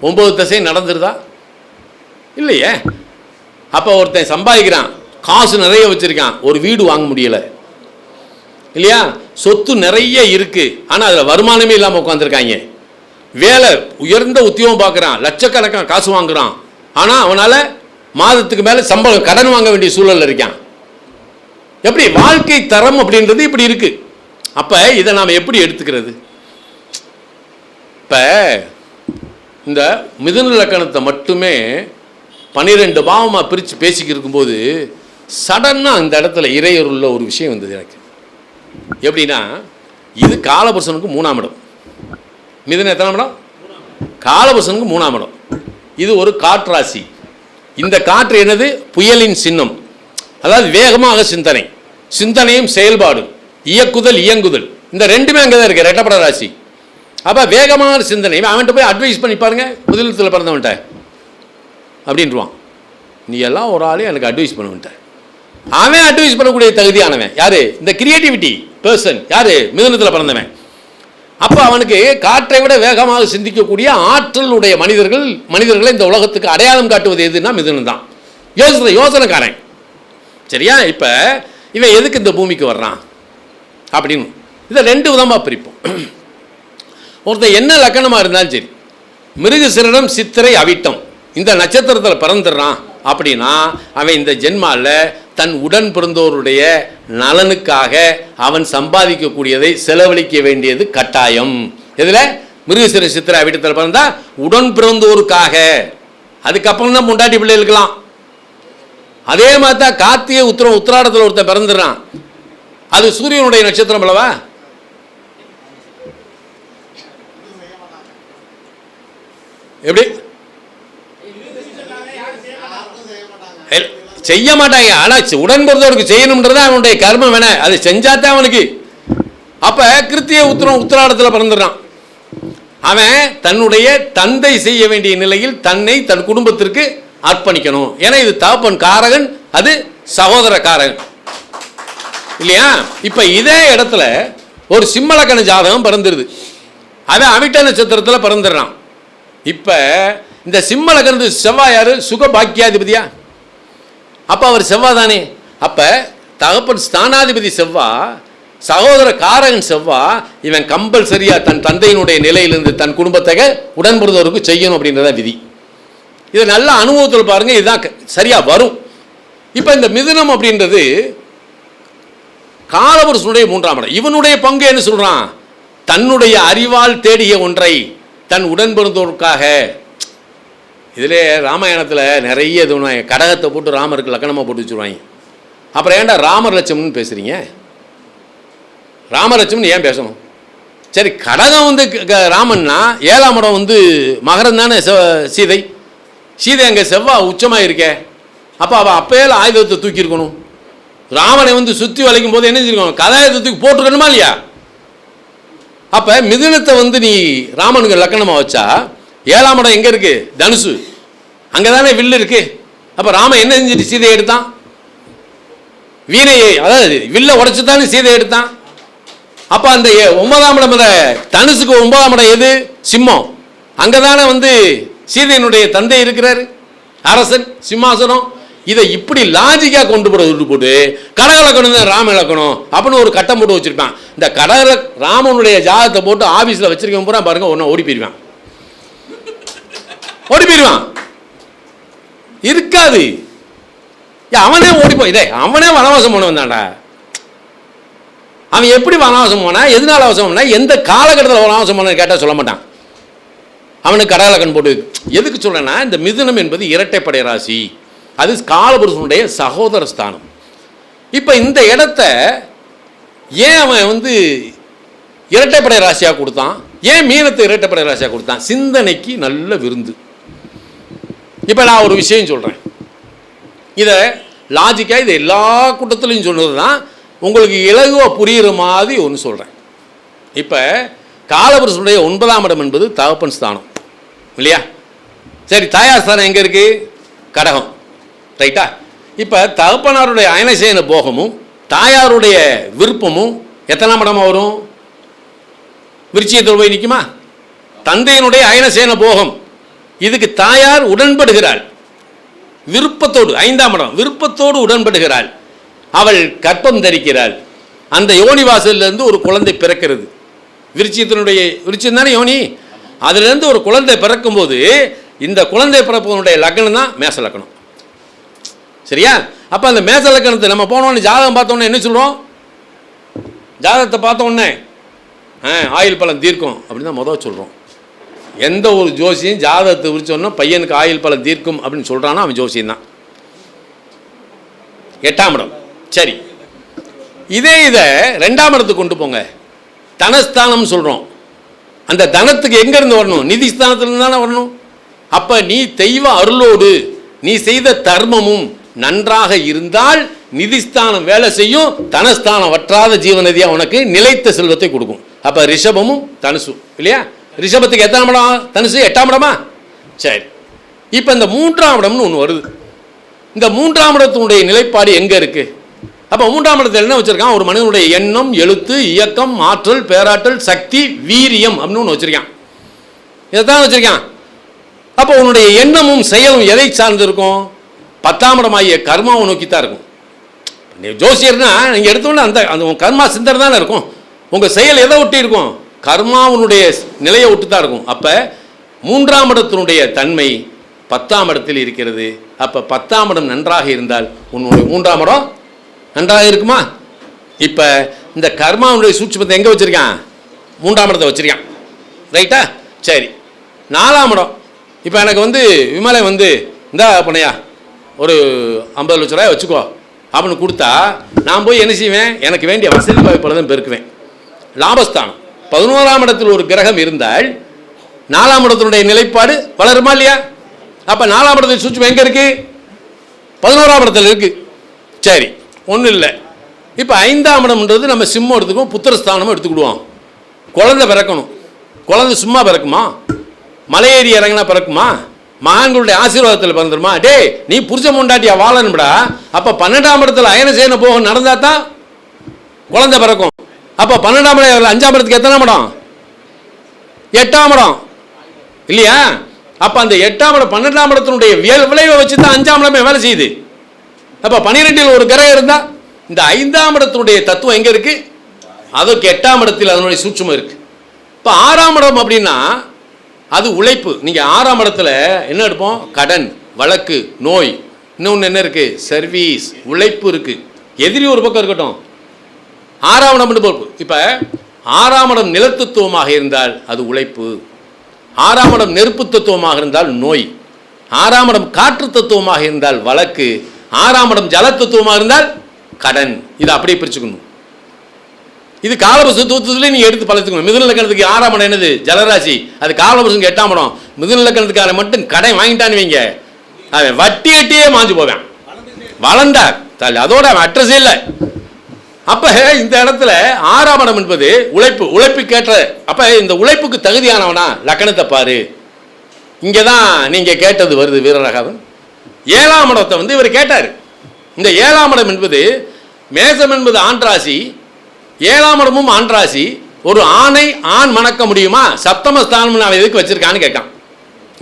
9 தசை நடந்துருதா? இல்லையே. அப்போ ஒருத்தன் சம்பாதிக்கிறான், காசு நிறைய வச்சிருக்கான், ஒரு வீடு வாங்க முடியல. இல்லையா? சொத்து நிறைய இருக்கு, ஆனால் அதில் வருமானமே இல்லாமல் உட்காந்துருக்காங்க. வேலை உயர்ந்த உத்தியோகம் பார்க்குறான், லட்சக்கணக்கான காசு வாங்குறான், ஆனால் அவனால் மாதத்துக்கு மேலே சம்பளம் கடன் வாங்க வேண்டிய சூழல் இருக்கான். எப்படி வாழ்க்கை தரம் அப்படின்றது இப்படி இருக்கு. அப்போ இதை நாம் எப்படி எடுத்துக்கிறது? இப்போ இந்த மிதுன லக்கணத்தை மட்டுமே 12 பாவமாக பிரித்து பேசிக்கிட்டு இருக்கும்போது சடனாக அந்த இடத்துல இறையருள்ள ஒரு விஷயம் வந்தது எனக்கு. எப்படின்னா, இது காலபுருஷனுக்கு 3ஆம் இடம். மிதுன எத்தனாம் இடம்? காலபுருஷனுக்கு 3ஆம் இடம். இது ஒரு காற்றாசி. இந்த காற்று என்னது? புயலின் சின்னம். அதாவது வேகமாக சிந்தனை, சிந்தனையும் செயல்பாடு, இயக்குதல் இயங்குதல், இந்த ரெண்டுமே அங்கே தான் இருக்கு, ரெட்டப்பட ராசி. அப்போ வேகமான சிந்தனை. அவன்கிட்ட போய் அட்வைஸ் பண்ணி பாருங்க, முதலத்தில் பிறந்தவன்ட்ட அப்படின்ட்டுவான், நீ எல்லாம் ஒரு ஆளே எனக்கு அட்வைஸ் பண்ணுவன்ட்ட. அவன் அட்வைஸ் பண்ணக்கூடிய தகுதியானவன் யாரு? இந்த கிரியேட்டிவிட்டி பர்சன் யாரு? மிதுனத்தில் பிறந்தவன். அப்போ அவனுக்கு காற்றை விட வேகமாக சிந்திக்கக்கூடிய ஆற்றலுடைய மனிதர்களை இந்த உலகத்துக்கு அடையாளம் காட்டுவது எதுன்னா மிதுனம் தான். யோசனைக்காரன். சரியா? இப்போ இவன் எதுக்கு இந்த பூமிக்கு வர்றான் அப்படின்னு இதை 2 விதமாக பிரிப்போம். ஒருத்தன் என்ன லக்கணமாக இருந்தாலும் சரி, மிருகசிரிடம், சித்திரை, அவிட்டம் இந்த நட்சத்திரத்தில் பிறந்துடுறான் அப்படின்னா அவன் இந்த ஜென்மாவில் தன் உடன் பிறந்தோருடைய நலனுக்காக அவன் சம்பாதிக்கக்கூடியதை செலவழிக்க வேண்டியது கட்டாயம். இதில் மிருகசிர, சித்திரை, அவிட்டத்தில் பிறந்தா உடன் பிறந்தோருக்காக. அதுக்கப்புறம் தான் முண்டாட்டி பிள்ளை இருக்கலாம். அதே மாதிரி தான் கார்த்திகை, உத்திராடத்தில் ஒருத்தன் பிறந்துடுறான், அது சூரியனுடைய நட்சத்திரம் அல்லவா? எப்படி செய்ய மாட்டாங்க. ஆனால் உடன் பிறந்தவருக்கு செய்யணும்ன்றது அவனுடைய கர்மம் வேணா, அது செஞ்சாதான் அவனுக்கு. அப்போ கிருத்திகை, உத்திராடத்தில் பிறந்துடுறான். அவன் தன்னுடைய தந்தை செய்ய வேண்டிய நிலையில் தன்னை தன் குடும்பத்திற்கு அர்ப்பணிக்கணும். ஏன்னா இது தகப்பன் காரகன், அது சகோதர காரகன் இல்லையா? இப்போ இதே இடத்துல ஒரு சிம்மலக்கண ஜாதகம் பிறந்துருது, அவன் அவிட்ட நட்சத்திரத்தில் பிறந்துடுறான். இப்போ இந்த சிம்மலக்கணத்து செவ்வாய் யாரு? சுக பாக்கியாதிபதியா? அப்போ அவர் செவ்வாய் தானே. அப்போ தகப்பன் ஸ்தானாதிபதி செவ்வாய், சகோதர காரகன் செவ்வாய். இவன் கம்பல்சரியா தன் தந்தையினுடைய நிலையிலிருந்து தன் குடும்பத்தை உடன்படுவதற்கு செய்யணும் அப்படின்றத விதி. இதை நல்ல அனுபவத்தில் பாருங்க, இதுதான் சரியா வரும். இப்போ இந்த மிதுனம் அப்படின்றது காலபுருஷனுடைய 3ஆம் இடம். இவனுடைய பங்கு என்ன சொல்றான்? தன்னுடைய அறிவால் தேடிய ஒன்றை தன் உடன்பிறந்தோருக்காக. இதிலே ராமாயணத்தில் நிறைய இது கடகத்தை போட்டு ராமருக்கு லக்கணமாக போட்டு வச்சுருவாங்க. அப்புறம் ஏன்டா ராமர் லட்சம்னு பேசுகிறீங்க? ராமலட்சம்னு ஏன் பேசணும்? சரி, கடகம் வந்து ராமன்னா 7ஆம் இடம் வந்து மகரம் தானே சீதை. சீதை அங்கே செவ்வாய் உச்சமாக இருக்கே. அப்போ அவள் அப்பையில ஆயுதத்தை தூக்கியிருக்கணும். ராமனை வந்து சுற்றி வளைக்கும் போது என்ன செஞ்சிருக்கணும்? கதாயுதத்தை தூக்கி போட்டுருக்கணுமா இல்லையா? அப்போ மிதுனத்தை வந்து நீ ராமனுக்கு லக்கணமாக வச்சா 7ஆம் இடம் எங்கே இருக்கு? தனுசு. அங்கே தானே வில்லு இருக்கு. அப்போ ராமன் என்ன செஞ்சுட்டு சீதையை எடுத்தான்? வீணையை, அதாவது வில்லை உடைச்சு தானே சீதையை எடுத்தான். அப்போ அந்த 9ஆம் இடம், தனுசுக்கு 9ஆம் இடம் எது? சிம்மம். அங்கே தானே வந்து சீதையினுடைய தந்தை இருக்கிறார், அரசன், சிம்மாசனம். இதை இப்படி லாஜிக்காக கொண்டு போட்டு கடக இலக்கணம் தான் ராம இலக்கணம் அப்படின்னு ஒரு கட்டம் போட்டு வச்சிருப்பான். இந்த கடக ராமனுடைய ஜாதகத்தை போட்டு ஆஃபீஸில் வச்சிருக்கவன் பூரா பாருங்க, ஒன்று ஓடி போயிடுவான். இருக்காது. அவனே ஓடிப்போய், இதே அவனே வனவாசம் போன வந்தான்டா. அவன் எப்படி வனவாசம் போனா, எதனால அவசரம் போனா, எந்த காலகட்டத்தில் வனவாசம் போன கேட்டால் சொல்ல மாட்டான். அவனுக்கு கடகலக்கன் போட்டு. எதுக்கு சொல்றேன்னா, இந்த மிதுனம் என்பது இரட்டைப்படை ராசி, அது காலபுருஷனுடைய சகோதர ஸ்தானம். இப்போ இந்த இடத்த ஏன் அவன் வந்து இரட்டைப்படை ராசியாக கொடுத்தான்? ஏன் மீனத்தை இரட்டைப்படை ராசியாக கொடுத்தான்? சிந்தனைக்கு நல்ல விருந்து. இப்போ நான் ஒரு விஷயம் சொல்கிறேன், இதை லாஜிக்காக இது எல்லா கூட்டத்திலையும் சொன்னது தான், உங்களுக்கு இலகுவாக புரிகிற மாதிரி ஒன்று சொல்கிறேன். இப்போ காலபுருஷனுடைய 9ஆம் இடம் என்பது தகப்பன் ஸ்தானம் இல்லையா? சரி, தாயார் ஸ்தானம் எங்கே இருக்குது? கடகம், ரைட்டா? இப்போ தகப்பனாருடைய அயனசேன போகமும் தாயாருடைய விருப்பமும் எத்தனாம் இடமா வரும்? விருச்சிகத்தில் போய் நிற்குமா? தந்தையினுடைய அயனசேன போகம், இதுக்கு தாயார் உடன்படுகிறாள் விருப்பத்தோடு. 5ஆம் இடம் விருப்பத்தோடு உடன்படுகிறாள். அவள் கற்பம் தரிக்கிறாள். அந்த யோனி வாசல்லேருந்து ஒரு குழந்தை பிறக்கிறது. விருச்சியம் தானே யோனி. அதுலேருந்து ஒரு குழந்தை பிறக்கும்போது இந்த குழந்தை பிறப்பதனுடைய லக்னம் தான் மேச லக்னம். சரியா? அப்போ அந்த மேச லக்னத்தை நம்ம போனோன்னு ஜாதகம் பார்த்தோன்னே என்ன சொல்கிறோம்? ஜாதகத்தை பார்த்தோன்னே ஆயுள் பலன் தீர்க்கும் அப்படின்னு தான் முதல் சொல்கிறோம். எந்த ஒரு ஜோசியும் ஜாதகத்தை விரிச்சோன்னா பையனுக்கு ஆயுள் பலன் தீர்க்கும் அப்படின்னு சொல்கிறான்னா அவன் ஜோசியம் தான். 8ஆம் இடம். சரி, இதை 2ஆம் இடத்துக்கு கொண்டு போங்க. தனஸ்தானம் சொல்கிறோம். அந்த தனத்துக்கு எங்கேருந்து வரணும்? நிதி ஸ்தானத்துலேருந்து தானே வரணும். அப்போ நீ தெய்வ அருளோடு நீ செய்த தர்மமும் நன்றாக இருந்தால் நிதிஸ்தானம் வேலை செய்யும், தனஸ்தானம் வற்றாத ஜீவநதியாக உனக்கு நிலைத்த செல்வத்தை கொடுக்கும். அப்போ ரிஷபமும் தனுசு இல்லையா? ரிஷபத்துக்கு எத்தனை இடம்? தனுசு 8ஆம் இடமா? சரி, இப்போ இந்த 3ஆம் இடம்னு ஒன்று வருது. இந்த 3ஆம் இடத்தினுடைய நிலைப்பாடு எங்கே இருக்குது? அப்போ 3ஆம் இடத்துல என்ன வச்சுருக்கான்? ஒரு மனிதனுடைய எண்ணம், எழுத்து, இயக்கம், ஆற்றல், பேராற்றல், சக்தி, வீரியம் அப்படின்னு ஒன்று வச்சுருக்கான். இதைத்தான் வச்சுருக்கான். அப்போ உன்னுடைய எண்ணமும் செயலும் எதை சார்ந்து இருக்கும்? 10ஆம் இடமாகிய கர்மாவை நோக்கி தான் இருக்கும். ஜோசியர்னா நீங்கள் எடுத்தோன்னே அந்த அந்த கர்மா சிந்தனை தானே இருக்கும். உங்கள் செயல் எதை ஒட்டி இருக்கும்? கர்மாவுனுடைய நிலையை விட்டு தான் இருக்கும். அப்போ 3ஆம் இடத்தினுடைய தன்மை 10ஆம் இடத்தில் இருக்கிறது. அப்போ 10ஆம் இடம் நன்றாக இருந்தால் உன்னுடைய 3ஆம் இடம் நன்றாக இருக்குமா? இப்போ இந்த கர்மாவுடைய சூட்சுமத்தை எங்கே வச்சுருக்கான்? 3ஆம் இடத்தை வச்சுருக்கான். ரைட்டா? சரி, 4ஆம் இடம். இப்போ எனக்கு விமலை இந்தா பண்ணையா ஒரு 50 லட்ச ரூபாய் வச்சுக்கோ அப்படின்னு கொடுத்தா நான் போய் என்ன செய்வேன்? எனக்கு வேண்டிய வசதி வாய்ப்புகளை தான் பெருக்குவேன். லாபஸ்தானம் 11ஆம் இடத்தில் ஒரு கிரகம் இருந்தால் 4ஆம் இடத்தினுடைய நிலைப்பாடு வளருமா இல்லையா? அப்போ 4ஆம் இடத்தில் சூட்சுமம் எங்கே இருக்குது? 11ஆம் இடத்துல இருக்குது. சரி, ஒன்றும் இல்லை. இப்போ 5ஆம் இடம்ன்றது நம்ம சிம்மம் எடுத்துக்குவோம், புத்திரஸ்தானமும் எடுத்துக்கிடுவோம். குழந்தை பிறக்கணும். குழந்தை சும்மா பிறக்குமா? மலையேறி இறங்கினா பிறக்குமா? மகான்களுடைய ஆசீர்வாதத்தில் பிறந்துருமா? டே நீ புருஷ முண்டாட்டியா வாழணும்டா. அப்போ 12ஆம் இடத்துல அயன சேன போக நடந்தா தான் குழந்தை பிறக்கும். அப்போ 12ஆம் இடம் 5ஆம் இடத்துக்கு எத்தனாம் இடம்? 8ஆம் இடம் இல்லையா? அப்போ அந்த 8ஆம் இடம் 12ஆம் இடத்தினுடைய விளைவை வச்சு தான் 5ஆம் இடமே வேலை செய்யுது. அப்போ 12இல் ஒரு கிரகம் இருந்தால் இந்த 5ஆம் இடத்தினுடைய தத்துவம் எங்கே இருக்குது? அதுக்கு 8ஆம் இடத்தில் அதனுடைய சூட்சுமம் இருக்குது. இப்போ 6ஆம் இடம் அப்படின்னா அது உழைப்பு. நீங்கள் 6ஆம் இடத்துல என்ன எடுப்போம்? கடன், வழக்கு, நோய், இன்னொன்று என்ன இருக்குது? சர்வீஸ், உழைப்பு இருக்குது. எதிரி ஒரு பக்கம் இருக்கட்டும், 6ஆம் இடம் பொறுப்பு. இப்போ 6ஆம் இடம் நிலத்தத்துவமாக இருந்தால் அது உழைப்பு, 6ஆம் இடம் நெருப்பு தத்துவமாக இருந்தால் நோய், 6ஆம் இடம் காற்று தத்துவமாக இருந்தால் வழக்கு, 6ஆம் இடம் ஜல தத்துவமாக இருந்தால் கடன். இதை அப்படியே பிரிச்சுக்கணும். இது காலபுருஷ தத்துவத்திலே நீங்கள் எடுத்து பழத்துக்கணும். மிதுன லக்கணத்துக்கு 6ஆம் இடம் என்னது? ஜலராசி. அது காலபுருஷனுக்கு 8ஆம் இடம். மிதுன லக்கணத்துக்கார மட்டும் கடன் வாங்கிட்டான்னு வைங்க, அவன் வட்டி கட்டியே மாஞ்சு போவேன். வளர்ந்தா அதோட அவன் அட்ரஸே இல்லை. அப்போ இந்த இடத்துல 6ஆம் இடம் என்பது உழைப்பு, உழைப்புக்கேற்ற. அப்போ இந்த உழைப்புக்கு தகுதியானவனா லக்கணத்தை பாரு. இங்கே தான் நீங்கள் கேட்டது வருது வீரராகவன். 7ஆம் இடத்தை இவர் கேட்டார். இந்த 7ஆம் இடம் என்பது மேசம் என்பது ஆண் ராசி, 7ஆம் இடமும் ஆண் ராசி. ஒரு ஆணை ஆண் மணக்க முடியுமா? சப்தமஸ்தானம் நான் எதுக்கு வச்சிருக்கான்னு கேட்கான்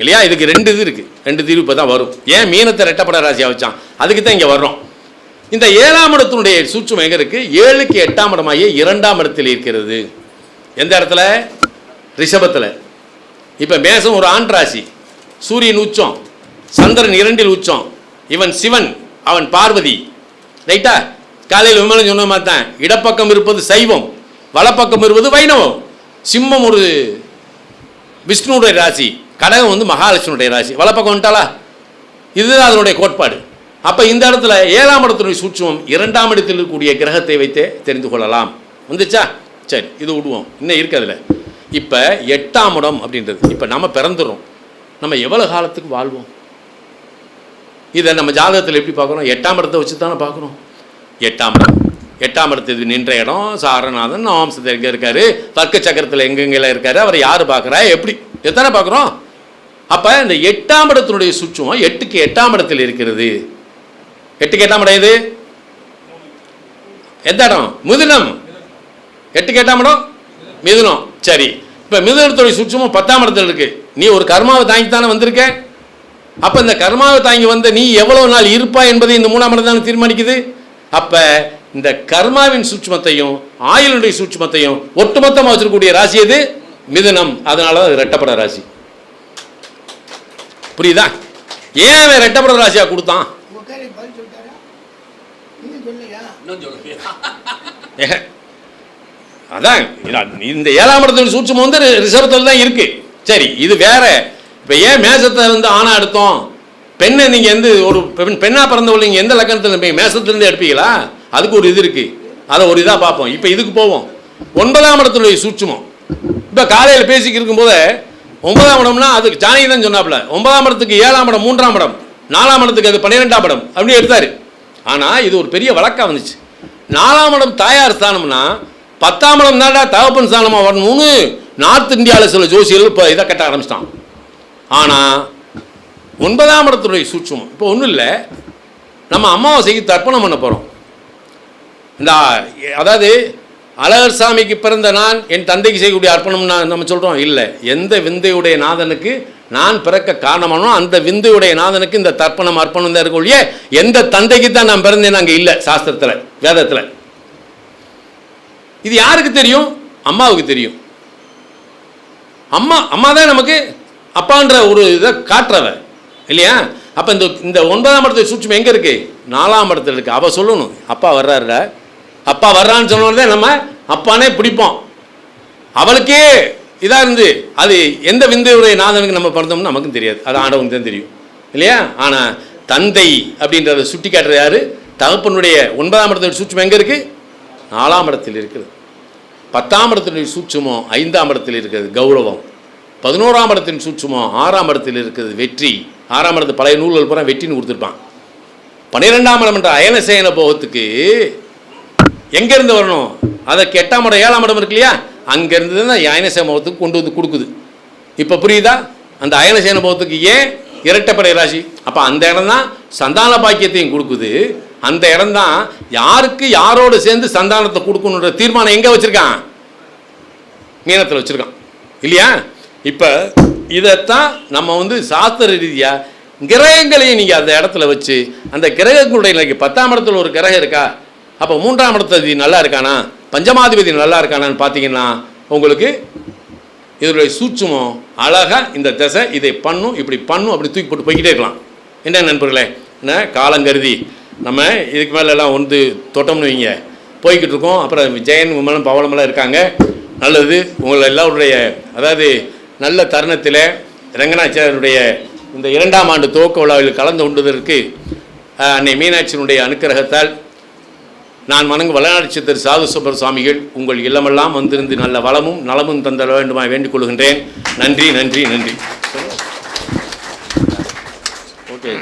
இல்லையா? இதுக்கு 2 இது இருக்குது, 2 தீர்வு இப்போ தான் வரும். ஏன் மீனத்தை ரெட்டப்பட ராசியாக வச்சான்? அதுக்கு தான் இங்கே வர்றோம். இந்த 7ஆம் இடத்தினுடைய சூட்சுமம் எங்கே இருக்குது? 7க்கு 8ஆம் இடமாகிய 2ஆம் இடத்தில் இருக்கிறது. எந்த இடத்துல? ரிஷபத்தில். இப்போ மேசம் ஒரு ஆண் ராசி, சூரியன் உச்சம், சந்திரன் 2இல் உச்சம், இவன் சிவன், அவன் பார்வதி. ரைட்டா? காலையில் விமலன் சொன்ன மாதிரி தான், இடப்பக்கம் இருப்பது சைவம், வலப்பக்கம் இருப்பது வைணவம். சிம்மம் ஒரு விஷ்ணுடைய ராசி, கடகம் மகாலட்சுமியுடைய ராசி. வலப்பக்கம் வந்துட்டாளா? இதுதான் அதனுடைய கோட்பாடு. அப்போ இந்த இடத்துல 7ஆம் இடத்தினுடைய சூட்சுமம் 2ஆம் இடத்தில் இருக்கக்கூடிய கிரகத்தை வைத்தே தெரிந்து கொள்ளலாம். வந்துச்சா? சரி, இது விடுவோம், இன்னும் இருக்கு அதில். இப்போ 8ஆம் இடம் அப்படின்றது, இப்போ நம்ம பிறந்துடுறோம், நம்ம எவ்வளோ காலத்துக்கு வாழ்வோம்? இதை நம்ம ஜாதகத்தில் எப்படி பார்க்குறோம்? 8ஆம் இடத்தை வச்சு தானே பார்க்குறோம். 8ஆம் இடம், 8ஆம் இடத்துக்கு நின்ற இடம் சாரநாதன் நவம்சத்தில் எங்கே இருக்கார், தர்க்க சக்கரத்தில் எங்கெங்கெல்லாம் இருக்கார், அவர் யார் பார்க்குறா, எப்படி எத்தனை பார்க்குறோம்? அப்போ இந்த 8ஆம் இடத்தினுடைய சூட்சுமம் 8க்கு 8ஆம் இடத்தில் இருக்கிறது. 8க்கு 8ஆம் இடம் எது? எந்த இடம்? மிதுனம். 8க்கு 8ஆம் இடம் மிதுனம். சரி, இப்போ மிதுனத்துடைய சூட்சுமம் 10ஆம் இடத்துல இருக்கு. நீ ஒரு கர்மாவை தாங்கி தானே வந்திருக்க. அப்போ இந்த கர்மாவை தாங்கி வந்த நீ எவ்வளவு நாள் இருப்பா என்பதை இந்த 3ஆம் இடம் தானே தீர்மானிக்குது. அப்போ இந்த கர்மாவின் சூட்சுமத்தையும் ஆயுளுடைய சூட்சுமத்தையும் ஒட்டுமொத்தமாக வச்சிருக்கக்கூடிய ராசி எது? மிதுனம். அதனால தான் அது ரெட்டப்பட ராசி. புரியுதா? ஏன் அவன் ரெட்டப்பட ராசியா கொடுத்தான்? அதான் இந்த 7ஆம் இடத்துல சூட்சுமம் வந்து ரிஷபத்தில் தான் இருக்கு. சரி, இது வேற. இப்போ ஏன் மேசத்தை வந்து ஆணா எடுத்தோம்? பெண்ணை நீங்கள் எந்த ஒரு பெண்ணா பிறந்தவள் நீங்கள் எந்த லக்கணத்தில் இருப்பீங்க? மேசத்துலேருந்து எடுப்பீங்களா? அதுக்கு ஒரு இது இருக்கு. அதை ஒரு இதாக பார்ப்போம். இப்போ இதுக்கு போவோம். 9ஆம் இடத்துடைய சூட்சுமம். இப்போ காலையில் பேசிக்கிட்டு இருக்கும்போது 9ஆம் இடம்னா அதுக்கு ஜானகி தான் சொன்னாப்புல. 9ஆம் இடத்துக்கு 7ஆம் இடம் 3ஆம் இடம், 4ஆம் இடத்துக்கு அது 12ஆம் இடம் அப்படி எடுத்தாரு. ஆனால் இது ஒரு பெரிய வழக்காக வந்துச்சு. 4ஆம் இடம் தாயார் ஸ்தானம்னா 10ஆம் இடம் தாண்டா தகப்பன் ஸ்தானமாக வரணும்னு நார்த் இந்தியாவில் சில ஜோசியர்கள் இப்போ இதை கட்ட ஆரம்பிச்சிட்டான். ஆனால் 9ஆம் இடத்துடைய சூட்சுமம் இப்போ ஒன்றும் இல்லை. நம்ம அமாவாசைக்கு தர்ப்பணம் பண்ண போகிறோம். அதாவது அழகர் சாமிக்கு பிறந்த நான் என் தந்தைக்கு செய்யக்கூடிய அர்ப்பணம் நம்ம சொல்கிறோம் இல்லை. எந்த விந்தையுடைய நாதனுக்கு நான் பிறக்க காரணமானோ அந்த விந்தையுடைய நாதனுக்கு இந்த தர்ப்பணம் அர்ப்பணம் தான் இருக்கக்கூடிய எந்த தந்தைக்கு தான் நான் பிறந்தேன் அங்கே இல்லை சாஸ்திரத்தில் வேதத்தில். இது யாருக்கு தெரியும்? அம்மாவுக்கு தெரியும். அம்மா தான் நமக்கு அப்பான்ற ஒரு இதை காட்டுறவ இல்லையா? அப்போ இந்த 9ஆம் இடத்துல சூட்சுமம் எங்கே இருக்கு? 4ஆம் இடத்துல இருக்கு. அவள் சொல்லணும் அப்பா வர்றாருல, அப்பா வர்றான்னு சொன்னோடனே நம்ம அப்பானே பிடிப்போம். அவளுக்கே இதாக இருந்து அது எந்த விந்தையுடைய நாதனுக்கு நம்ம பிறந்தோம்னு நமக்கும் தெரியாது. அது ஆண்டவனுக்கு தான் தெரியும் இல்லையா? ஆனால் தந்தை அப்படின்றத சுட்டி காட்டுற யாரு? தகப்பனுடைய 9ஆம் இடத்துல சூட்சுமம் எங்கே இருக்குது? 4ஆம் இடத்தில் இருக்குது. 10ஆம் இடத்தினுடைய சூட்சுமம் 5ஆம் இடத்தில் இருக்கிறது கௌரவம். 11ஆம் இடத்தின் சூட்சுமம் 6ஆம் இடத்தில் இருக்குது வெற்றி. 6ஆம் இடத்து பழைய நூல்கள் பூரா வெற்றின்னு கொடுத்துருப்பான். 12ஆம் இடம் என்ற அயனசேன போகத்துக்கு எங்கேருந்து வரணும்? அதற்கு 8ஆம் இடம் 7ஆம் இடம் இருக்கு இல்லையா? அங்கேருந்து தான் அயனசேன போகத்துக்கு கொண்டு வந்து கொடுக்குது. இப்போ புரியுதா? அந்த அயனசேன போகத்துக்கு ஏன் இரட்டைப்படை ராசி? அப்போ அந்த இடம் தான் சந்தான பாக்கியத்தையும் கொடுக்குது. அந்த இடம் தான் யாருக்கு யாரோடு சேர்ந்து சந்தானத்தை கொடுக்கணுன்ற தீர்மானம் எங்கே வச்சுருக்கான்? மீனத்தில் வச்சுருக்கான் இல்லையா? இப்போ இதைத்தான் நம்ம வந்து சாஸ்திர ரீதியாக கிரகங்களையும் நீங்கள் அந்த இடத்துல வச்சு அந்த கிரகங்களுடைய இன்னைக்கு 10ஆம் இடத்துல ஒரு கிரகம் இருக்கா? அப்போ 3ஆம் இடத்ததி நல்லா இருக்கானா? பஞ்சமாதிபதி நல்லா இருக்கானான்னு பார்த்தீங்கன்னா உங்களுக்கு இதனுடைய சூட்சுமம் அழகாக இந்த திசை இதை பண்ணும், இப்படி பண்ணும், அப்படி தூக்கி போட்டு போய்கிட்டே இருக்கலாம். என்ன நண்பர்களே, என்ன காலங்கருதி நம்ம இதுக்கு மேலெல்லாம் வந்து தொட்டோம்னு வைங்க போய்கிட்டு இருக்கோம். அப்புறம் ஜெயன் விமலம் பவளமெல்லாம் இருக்காங்க. நல்லது. உங்களை எல்லாருடைய அதாவது நல்ல தருணத்தில் ரங்கநாச்சியாருடைய இந்த 2ஆம் ஆண்டு துவக்க விழாவில் கலந்து கொண்டதற்கு அன்னை மீனாட்சியினுடைய அனுக்கிரகத்தால் நான் வணங்கு வளநாடு திரு சாது சுப்பர சுவாமிகள் உங்கள் இல்லமெல்லாம் வந்திருந்து நல்ல வளமும் நலமும் தந்தர வேண்டுமாய் வேண்டிக் கொள்கின்றேன். நன்றி நன்றி நன்றி. ஓகே.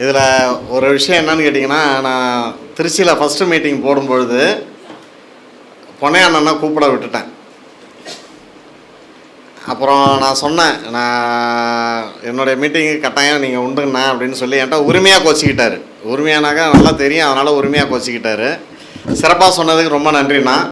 இதில் ஒரு விஷயம் என்னன்னு கேட்டிங்கன்னா, நான் திருச்சியில் ஃபஸ்ட்டு மீட்டிங் போடும்பொழுது பொன்னையண்ணனை கூப்பிட விட்டுட்டேன். அப்புறம் நான் சொன்னேன், நான் என்னுடைய மீட்டிங்கு கட்டாயம் நீங்கள் உண்டுங்கண்ணா அப்படின்னு சொல்லி என்கிட்ட உரிமையாக கோச்சிக்கிட்டார். உரிமையானாக்கா நல்லா தெரியும், அதனால் உரிமையாக கோச்சிக்கிட்டார். சிறப்பாக சொன்னதுக்கு ரொம்ப நன்றிண்ணா.